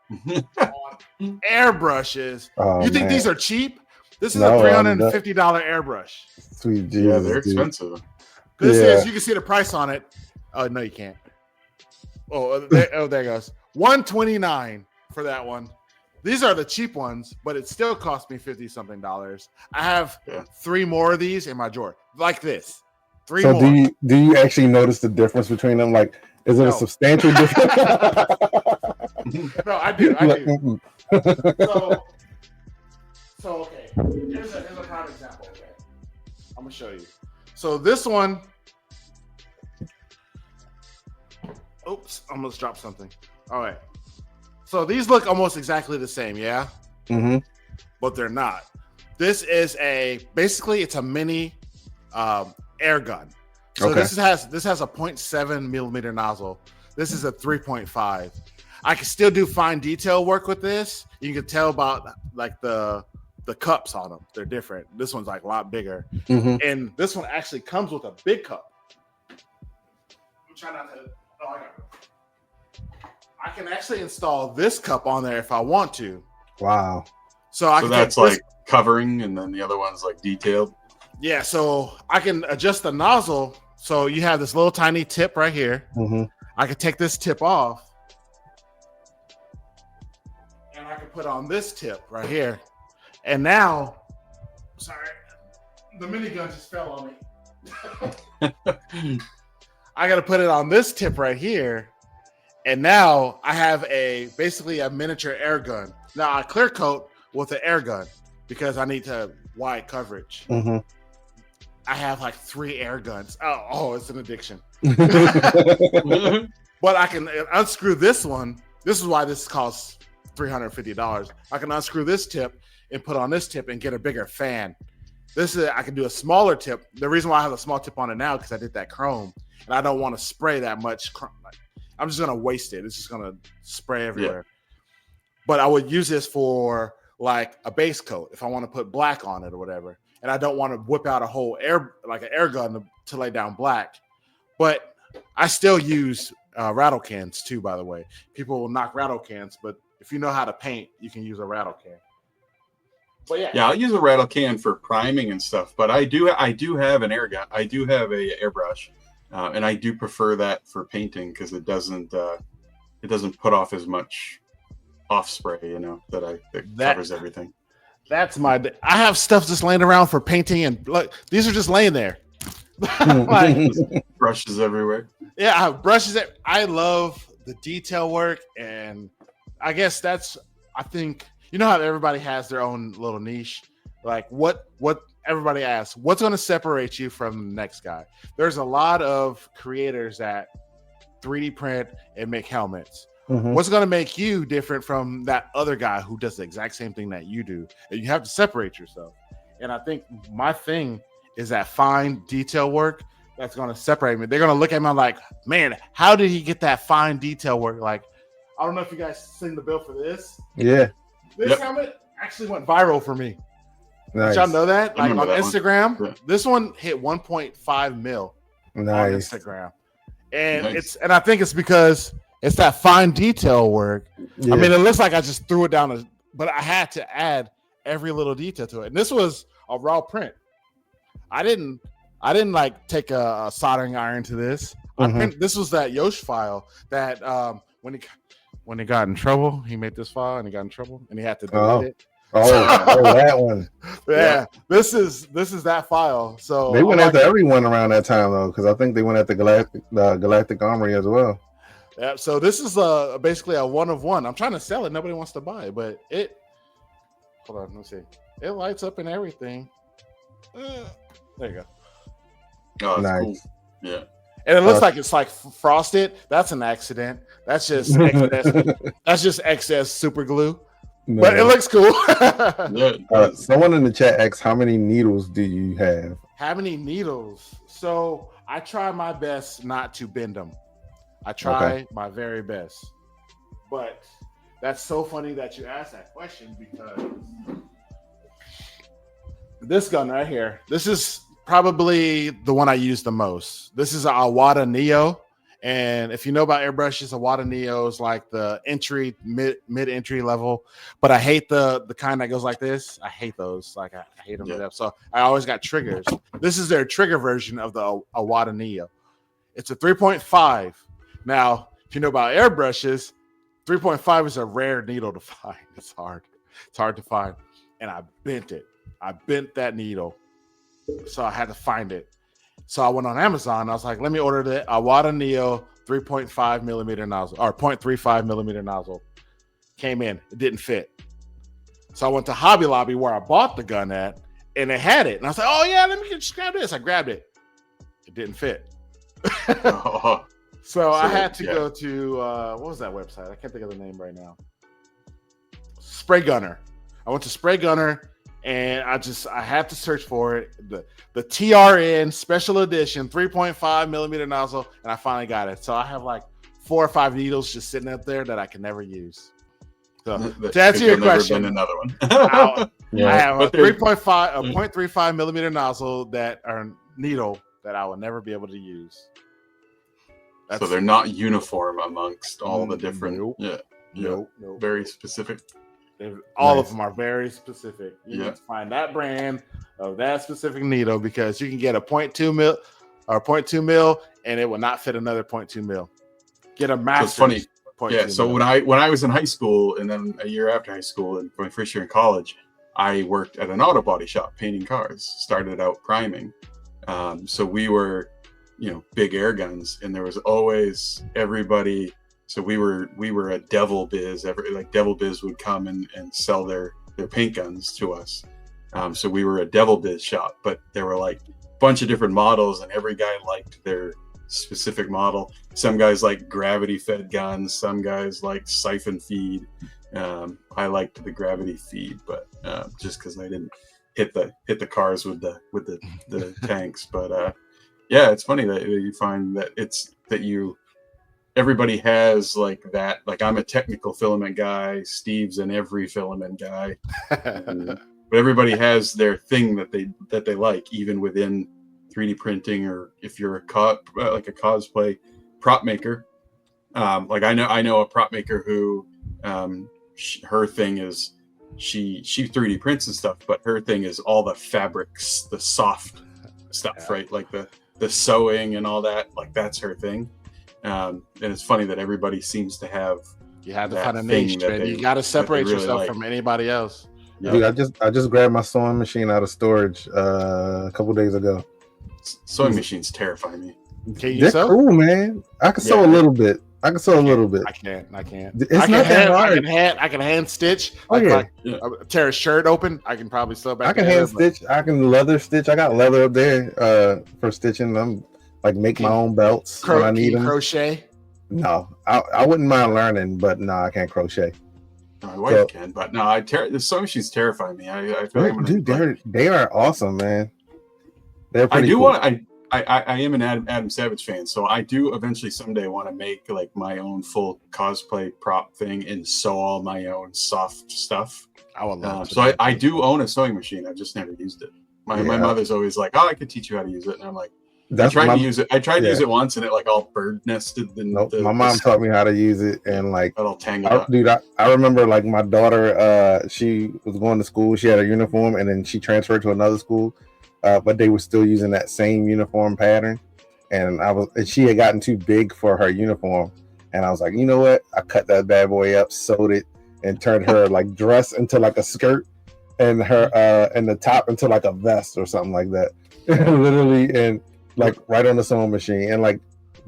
D: on airbrushes.
C: Oh,
D: you think
C: man.
D: these are cheap? This is a $350 airbrush.
C: Sweet Jesus,
B: yeah, they're expensive.
D: This is, you can see the price on it. Oh no, you can't. Oh, there it goes. $129 for that one. These are the cheap ones, but it still cost me $50-something. I have 3 more of these in my drawer, like this. 3 more.
C: So do you actually notice the difference between them? Like, is it a substantial difference?
D: No, I do. So okay. Here's a prime example. Okay, I'm gonna show you. So this one. Oops, I almost dropped something. All right. So these look almost exactly the same, yeah? But they're not. This is basically it's a mini air gun. So this has a 0.7 millimeter nozzle. This is a 3.5. I can still do fine detail work with this. You can tell about like the cups on them. They're different. This one's like a lot bigger. And this one actually comes with a big cup. I'm trying not to. Oh, I can actually install this cup on there if I want to.
C: Wow.
D: So
B: that's like covering, and then the other one's like detailed. Yeah.
D: So I can adjust the nozzle. So you have this little tiny tip right here. I can take this tip off, and I can put on this tip right here. And now, sorry, the minigun just fell on me. I got to put it on this tip right here. And now I have basically a miniature air gun. Now I clear coat with an air gun because I need to wide coverage. I have like 3 air guns. Oh, it's an addiction. But I can unscrew this one. This is why this costs $350. I can unscrew this tip and put on this tip and get a bigger fan. I can do a smaller tip. The reason why I have a small tip on it now because I did that chrome and I don't want to spray that much chrome. I'm just gonna waste it. It's just gonna spray everywhere. But I would use this for like a base coat if I want to put black on it or whatever. And I don't want to whip out a whole an air gun to lay down black. But I still use rattle cans too, by the way. People will knock rattle cans, but if you know how to paint, you can use a rattle can. But yeah, I'll
B: use a rattle can for priming and stuff. But I do have an air gun. I do have a airbrush. And I do prefer that for painting because it doesn't put off as much off spray, you know, that covers everything.
D: That's I have stuff just laying around for painting, and look, these are just laying there.
B: Like, brushes everywhere.
D: Yeah, I have brushes. I love the detail work, and I guess I think you know how everybody has their own little niche. Like what everybody asks, what's going to separate you from the next guy? There's a lot of creators that 3D print and make helmets.
C: Mhm.
D: What's going to make you different from that other guy who does the exact same thing that you do? And you have to separate yourself. And I think my thing is that fine detail work that's going to separate me. They're going to look at me like, man, how did he get that fine detail work? Like, I don't know if you guys seen the bill for this.
C: Yeah.
D: This helmet actually went viral for me.
C: Nice.
D: Did y'all know that? Like on
B: that
D: Instagram,
B: one. Yeah.
D: this one hit 1.5 mil on
C: Nice.
D: Instagram. And
B: Nice.
D: I think it's because it's that fine detail work.
C: Yeah.
D: I mean, it looks like I just threw it down, but I had to add every little detail to it. And this was a raw print. I didn't like take a soldering iron to this. This was that Yosh file that when he got in trouble, he made this file and he got in trouble and he had to delete it.
C: Oh, that one.
D: Yeah, this is that file. So
C: They went after everyone around that time though, because I think they went after Galactic Armory as well.
D: Yeah, so this is basically a one of one. I'm trying to sell it. Nobody wants to buy it, but hold on, let's see. It lights up and everything. There you go.
B: Oh, that's
C: Nice.
B: cool. Yeah.
D: And it looks like it's like frosted. That's an accident. That's just excess super glue.
C: No.
D: But it looks cool.
B: Yeah.
C: Someone in the chat asks, how many needles do you have?
D: How many needles? So I try my best not to bend them. I try my very best. But that's so funny that you asked that question because this gun right here, this is probably the one I use the most. This is a Awada Neo. And if you know about airbrushes, Awada Neo is like the mid-entry level. But I hate the kind that goes like this. I hate those. Like I hate them to death. So I always got triggers. This is their trigger version of the Awada Neo. It's a 3.5. Now, if you know about airbrushes, 3.5 is a rare needle to find. It's hard. It's hard to find. And I bent it. I bent that needle. So I had to find it. So I went on Amazon. I was like, let me order the Awada Neo 3.5 millimeter nozzle or 0.35 millimeter nozzle. Came in. It didn't fit. So I went to Hobby Lobby where I bought the gun at, and they had it. And I was like, oh, yeah, let me just grab this. I grabbed it. It didn't fit. So I had to go to, what was that website? I can't think of the name right now. Spray Gunner. I went to Spray Gunner. And I had to search for it. The TRN special edition 3.5 millimeter nozzle, and I finally got it. So I have like 4 or 5 needles just sitting up there that I can never use. So to answer your question,
B: another one.
D: I have a 0.35 millimeter nozzle that are needle that I will never be able to use.
B: So they're not uniform amongst all the different.
D: Nope.
B: Very specific.
D: All of them are very specific. You need to find that brand of that specific needle because you can get a 0.2 mil or 0.2 mil and it will not fit another 0.2 mil. Get a master.
B: So it's funny. Yeah. So when I was in high school and then a year after high school and my first year in college, I worked at an auto body shop painting cars. Started out priming. So we were, big air guns, and there was always everybody. So we were a Devil Biz. Devil Biz would come and sell their paint guns to us. So we were a Devil Biz shop, but there were like a bunch of different models, and every guy liked their specific model. Some guys like gravity fed guns. Some guys like siphon feed. I liked the gravity feed, but just because I didn't hit the cars with the tanks. But it's funny that you find that everybody has like that. Like I'm a technical filament guy. Steve's an every filament guy. But everybody has their thing that they like, even within 3D printing, or if you're a cosplay prop maker. Like I know a prop maker who her thing is she 3D prints and stuff, but her thing is all the fabrics, the soft stuff, right? Like the sewing and all that. Like that's her thing. And it's funny that everybody seems to have.
D: You have to find a niche, man. You got to separate yourself from anybody else.
C: Dude, I just grabbed my sewing machine out of storage a couple days ago.
B: Sewing machines terrify me.
D: Can you
C: They're
D: sew?
C: cool, man. I can sew a little bit. I can
D: can't.
C: It's not that hard.
D: I can hand stitch. Tear a shirt open. I can probably sew back.
C: I can hand stitch. I can leather stitch. I got leather up there for stitching. I'm like make my own belts when I need them.
D: Crochet.
C: No, I wouldn't mind learning, but no, I can't crochet.
B: My wife
C: So,
B: can, but no, the sewing machines terrify me. I feel like I'm
C: dude,
B: gonna like.
C: they are awesome, man. They're
B: I
C: pretty
B: do
C: cool.
B: want. I am an Adam Savage fan, so I do eventually someday want to make like my own full cosplay prop thing and sew all my own soft stuff.
D: I would love to.
B: So I do own a sewing machine. I've just never used it. My mother's always like, "Oh, I could teach you how to use it," and I'm like, I tried to use it. I tried to use it once, and it like all bird nested.
C: Nope. My mom taught me how to use it, and like,
B: all tangled up.
C: Dude, I remember like my daughter. She was going to school. She had a uniform, and then she transferred to another school, but they were still using that same uniform pattern. And she had gotten too big for her uniform, and I was like, you know what? I cut that bad boy up, sewed it, and turned her like dress into like a skirt, and her and the top into like a vest or something like that. Literally, and like right on the sewing machine. And like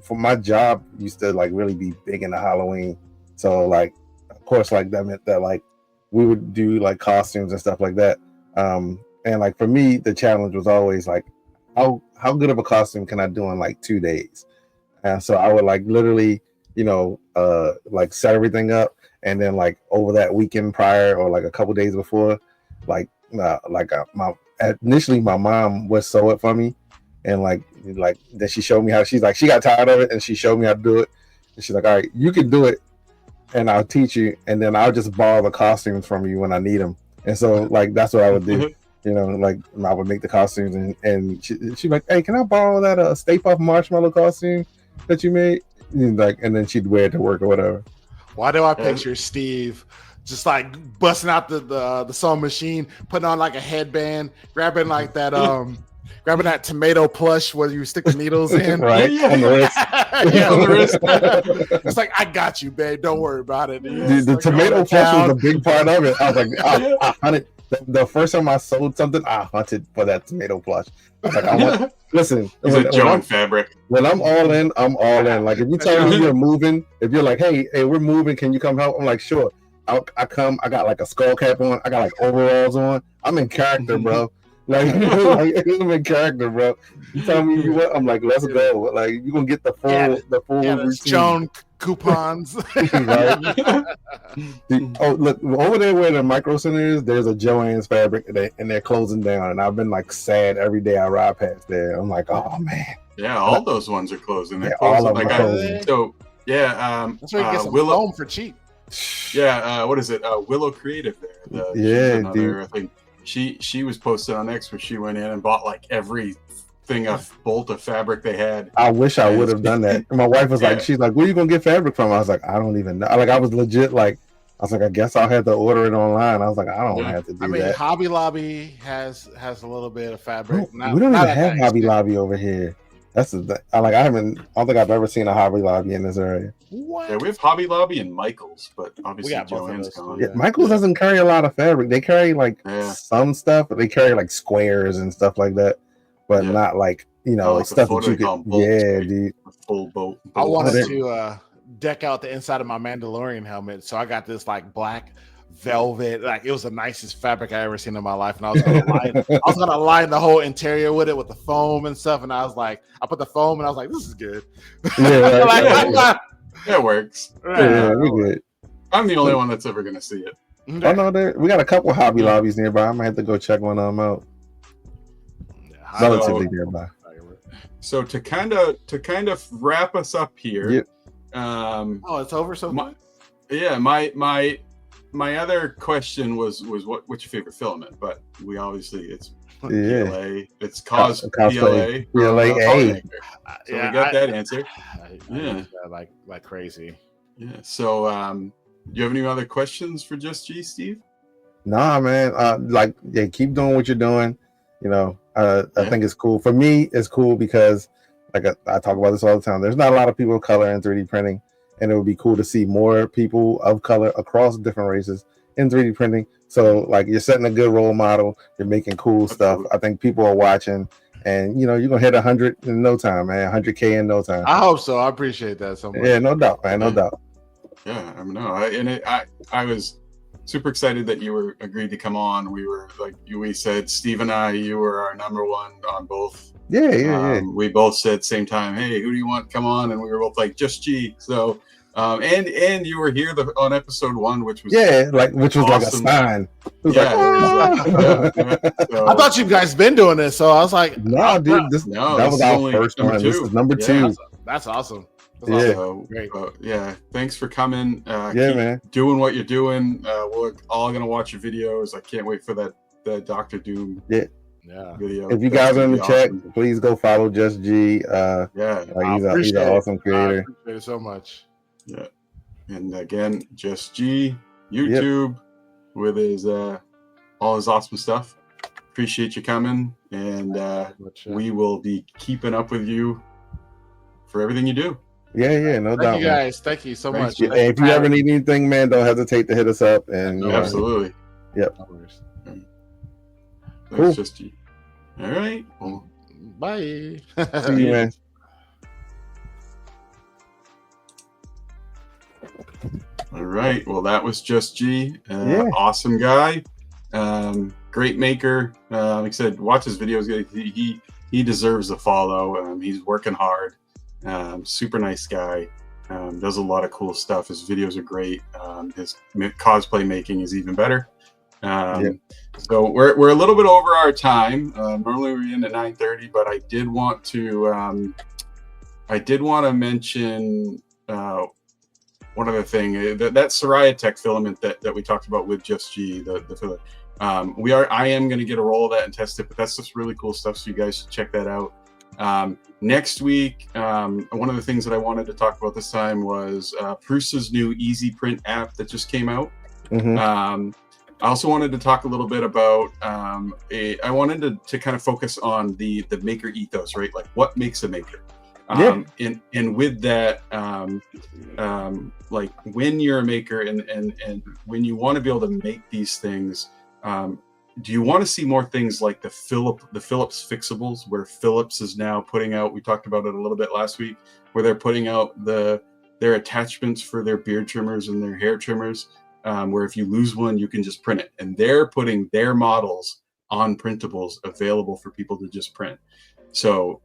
C: for my job used to like really be big into Halloween, so like of course like that meant that like we would do like costumes and stuff like that. And like for me, the challenge was always like, how good of a costume can I do in like 2 days? And so I would like literally, like set everything up, and then like over that weekend prior or like a couple days before, initially my mom would sew it for me, and like then she showed me how. She got tired of it, and she showed me how to do it. And she's like, all right, you can do it, and I'll teach you, and then I'll just borrow the costumes from you when I need them. And so like that's what I would do. Like I would make the costumes, and she'd like, hey, can I borrow that Stay Puft Marshmallow costume that you made? And then she'd wear it to work or whatever.
D: Why do I picture Steve just like busting out the sewing machine, putting on like a headband, grabbing like that grabbing that tomato plush where you stick the needles in,
C: right?
B: Yeah.
C: On the wrist.
D: Yeah, on the wrist. It's like, I got you, babe. Don't worry about it.
C: The tomato plush was a big part of it. I was like, I hunted. The first time I sold something, I hunted for that tomato plush. I was like, listen.
B: He's a Joan fabric.
C: When I'm all in, I'm all in. Like if you tell me you're moving, if you're like, hey, we're moving, can you come help? I'm like, sure. I come. I got like a skull cap on. I got like overalls on. I'm in character, bro. Like I'm in character, bro. You tell me what, I'm like, let's go. Like you gonna get the full routine.
D: Joan coupons.
C: Right? Oh, look over there where the Micro Center is. There's a Joann's fabric, and they're closing down. And I've been like sad every day I ride past there. I'm like, oh man.
B: Yeah, all those ones are closing. They're
C: all
B: closing.
C: of them are closing.
B: So yeah,
D: that's where you get some foam for cheap.
B: Yeah, what is it? Willow Creative there.
C: Dude.
B: I think she was posted on X where she went in and bought like everything of bolt of fabric they had.
C: I wish I would have done that. And my wife was like, she's like, where are you gonna get fabric from? I was like, I don't even know. Like I was legit like, I was like, I guess I'll have to order it online. I was like, I don't have to do that.
D: Hobby Lobby has a little bit of fabric.
C: We don't even have Hobby Lobby over here. That's I don't think I've ever seen a Hobby Lobby in this area.
D: What?
B: Yeah, we have Hobby Lobby and Michael's, but obviously Joann's gone.
C: Yeah, Michael's doesn't carry a lot of fabric. They carry like some stuff, but they carry like squares and stuff like that, but not like like stuff that you could. Dude.
B: Full boat.
D: I wanted to deck out the inside of my Mandalorian helmet, so I got this like black velvet, like it was the nicest fabric I ever seen in my life, and I was gonna line the whole interior with it with the foam and stuff, and I was like, I put the foam and I was like, this is good.
B: It works.
C: Yeah, we good.
B: I'm the only one that's ever gonna see it.
C: Oh no, we got a couple Hobby Lobbies nearby. I might have to go check one of them out. Relatively nearby.
B: So to kind of wrap us up here.
C: Yep.
D: It's over so much.
B: My other question was what's your favorite filament? But we obviously it's PLA. It's cosplay.
C: PLA.
B: So we got that answer.
D: Like crazy.
B: Yeah. So do you have any other questions for Just G, Steve?
C: Nah, man. Keep doing what you're doing. I think it's cool. For me, it's cool because like I talk about this all the time. There's not a lot of people of color in 3D printing. And it would be cool to see more people of color across different races in 3D printing. So like you're setting a good role model. You're making cool stuff. I think people are watching, and you're gonna hit 100 in no time, man. 100K in no time.
D: I hope so. I appreciate that so much.
C: Yeah, no doubt, man. No doubt.
B: Yeah, I know. I was super excited that you agreed to come on. We were like we said, Steve and I, you were our number one on both
C: Yeah.
B: We both said at the same time, hey, who do you want to come on? And we were both like, Just G. So, and you were here on episode 1, which was
C: which was like a
B: awesome.
C: sign. It was
B: Yeah,
C: like,
D: I thought you guys been doing this, so I was like,
C: no, dude, that was our first one. This is number 2.
D: That's awesome. That's
C: Yeah.
D: awesome. Great.
B: Thanks for coming.
C: Yeah,
B: keep
C: man.
B: doing what you're doing. We're all gonna watch your videos. I can't wait for that Dr. Doom video.
C: If you guys are in the chat, please go follow Just G. He's an awesome creator.
D: I appreciate it so much.
B: Yeah. And again, Just G, YouTube with his all his awesome stuff. Appreciate you coming, and we will be keeping up with you for everything you do.
C: Yeah, no doubt.
D: Thank you guys. Thank you so much.
C: And if you ever need anything, man, don't hesitate to hit us up. And
B: absolutely.
C: Yep.
B: Cool. Just G. All right. Well,
D: bye.
C: See you, man.
B: All right. Well, that was Just G. Awesome guy. Great maker. Like I said, watch his videos. He deserves a follow. He's working hard. Super nice guy. Does a lot of cool stuff. His videos are great. His cosplay making is even better. So we're a little bit over our time. Normally we end at 9:30, but I did want to mention one other thing. That Soraya Tech filament that we talked about with Just G, the filament. I am going to get a roll of that and test it, but that's just really cool stuff. So you guys should check that out. Next week, one of the things that I wanted to talk about this time was Prusa's new Easy Print app that just came out.
C: Mm-hmm.
B: I also wanted to talk a little bit about I wanted to kind of focus on the maker ethos, right? Like what makes a maker. And with that, like when you're a maker and when you want to be able to make these things, do you want to see more things like the Philips fixables, where Philips is now putting out, we talked about it a little bit last week, where they're putting out their attachments for their beard trimmers and their hair trimmers, where if you lose one, you can just print it. And they're putting their models on printables available for people to just print. So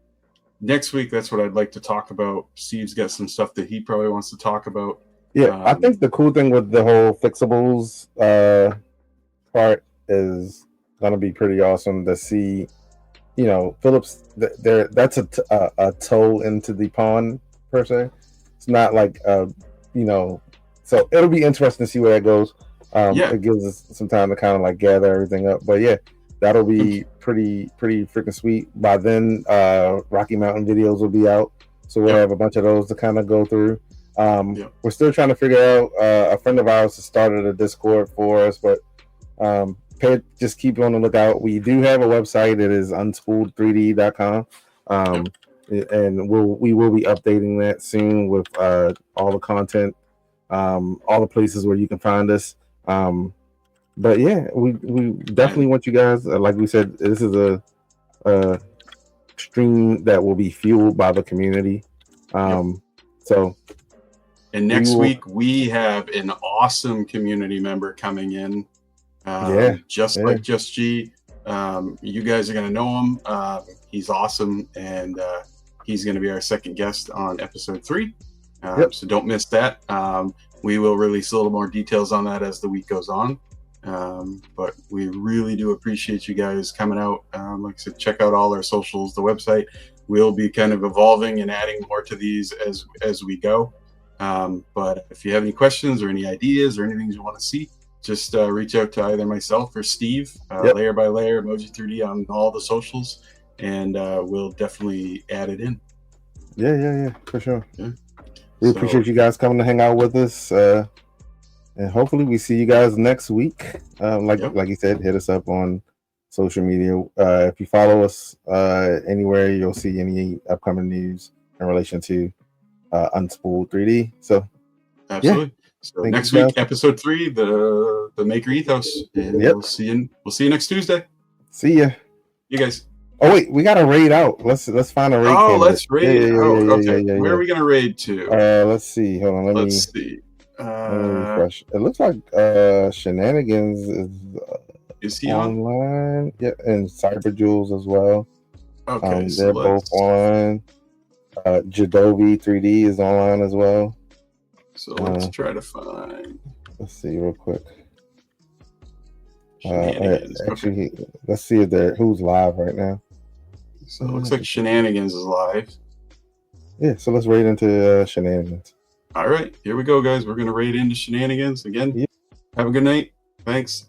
B: next week, that's what I'd like to talk about. Steve's got some stuff that he probably wants to talk about.
C: Yeah, I think the cool thing with the whole fixables part is gonna be pretty awesome to see. You know, Philips, that's a toe into the pond per se. It's not like so it'll be interesting to see where that goes. It gives us some time to kind of like gather everything up. But yeah, that'll be pretty freaking sweet. By then, Rocky Mountain videos will be out, so we'll have a bunch of those to kind of go through. We're still trying to figure out. A friend of ours has started a Discord for us, but just keep on the lookout. We do have a website. It is unspooledtd.com. And we will be updating that soon with all the content, all the places where you can find us. But yeah, we definitely want you guys. Like we said, this is a stream that will be fueled by the community. So,
B: and next week we have an awesome community member coming in. Like Just G. You guys are gonna know him. He's awesome, and he's gonna be our second guest on episode 3. So don't miss that. We will release a little more details on that as the week goes on. But we really do appreciate you guys coming out. Like I said, check out all our socials, the website. We'll be kind of evolving and adding more to these as we go. But if you have any questions or any ideas or anything you want to see, just reach out to either myself or Steve, Layer by Layer, Emoji3D on all the socials, and we'll definitely add it in.
C: Yeah, for sure. We appreciate you guys coming to hang out with us. And hopefully we see you guys next week. Like you said, hit us up on social media. If you follow us anywhere, you'll see any upcoming news in relation to Unspooled 3D. So
B: absolutely. So next week, episode 3, the Maker Ethos. And we'll see you next Tuesday.
C: See ya.
B: You guys.
C: Oh wait, we gotta raid out. Let's find a raid.
B: Oh, let's raid. Okay. Where are we gonna raid to?
C: Let's see. Hold on. Let me see. Let me refresh. It looks like Shenanigans is
B: he
C: online? Yeah, and Cyber Jewels as well.
B: Okay, so
C: They're both on. JustGee3D is online as well.
B: So let's try to find
C: Let's see real quick.
B: Shenanigans.
C: Actually, let's see if they're who's live right now.
B: So it looks like Shenanigans is live.
C: Yeah, so let's raid into Shenanigans.
B: All right, here we go, guys. We're gonna raid into Shenanigans again.
C: Yeah.
B: Have a good night. Thanks.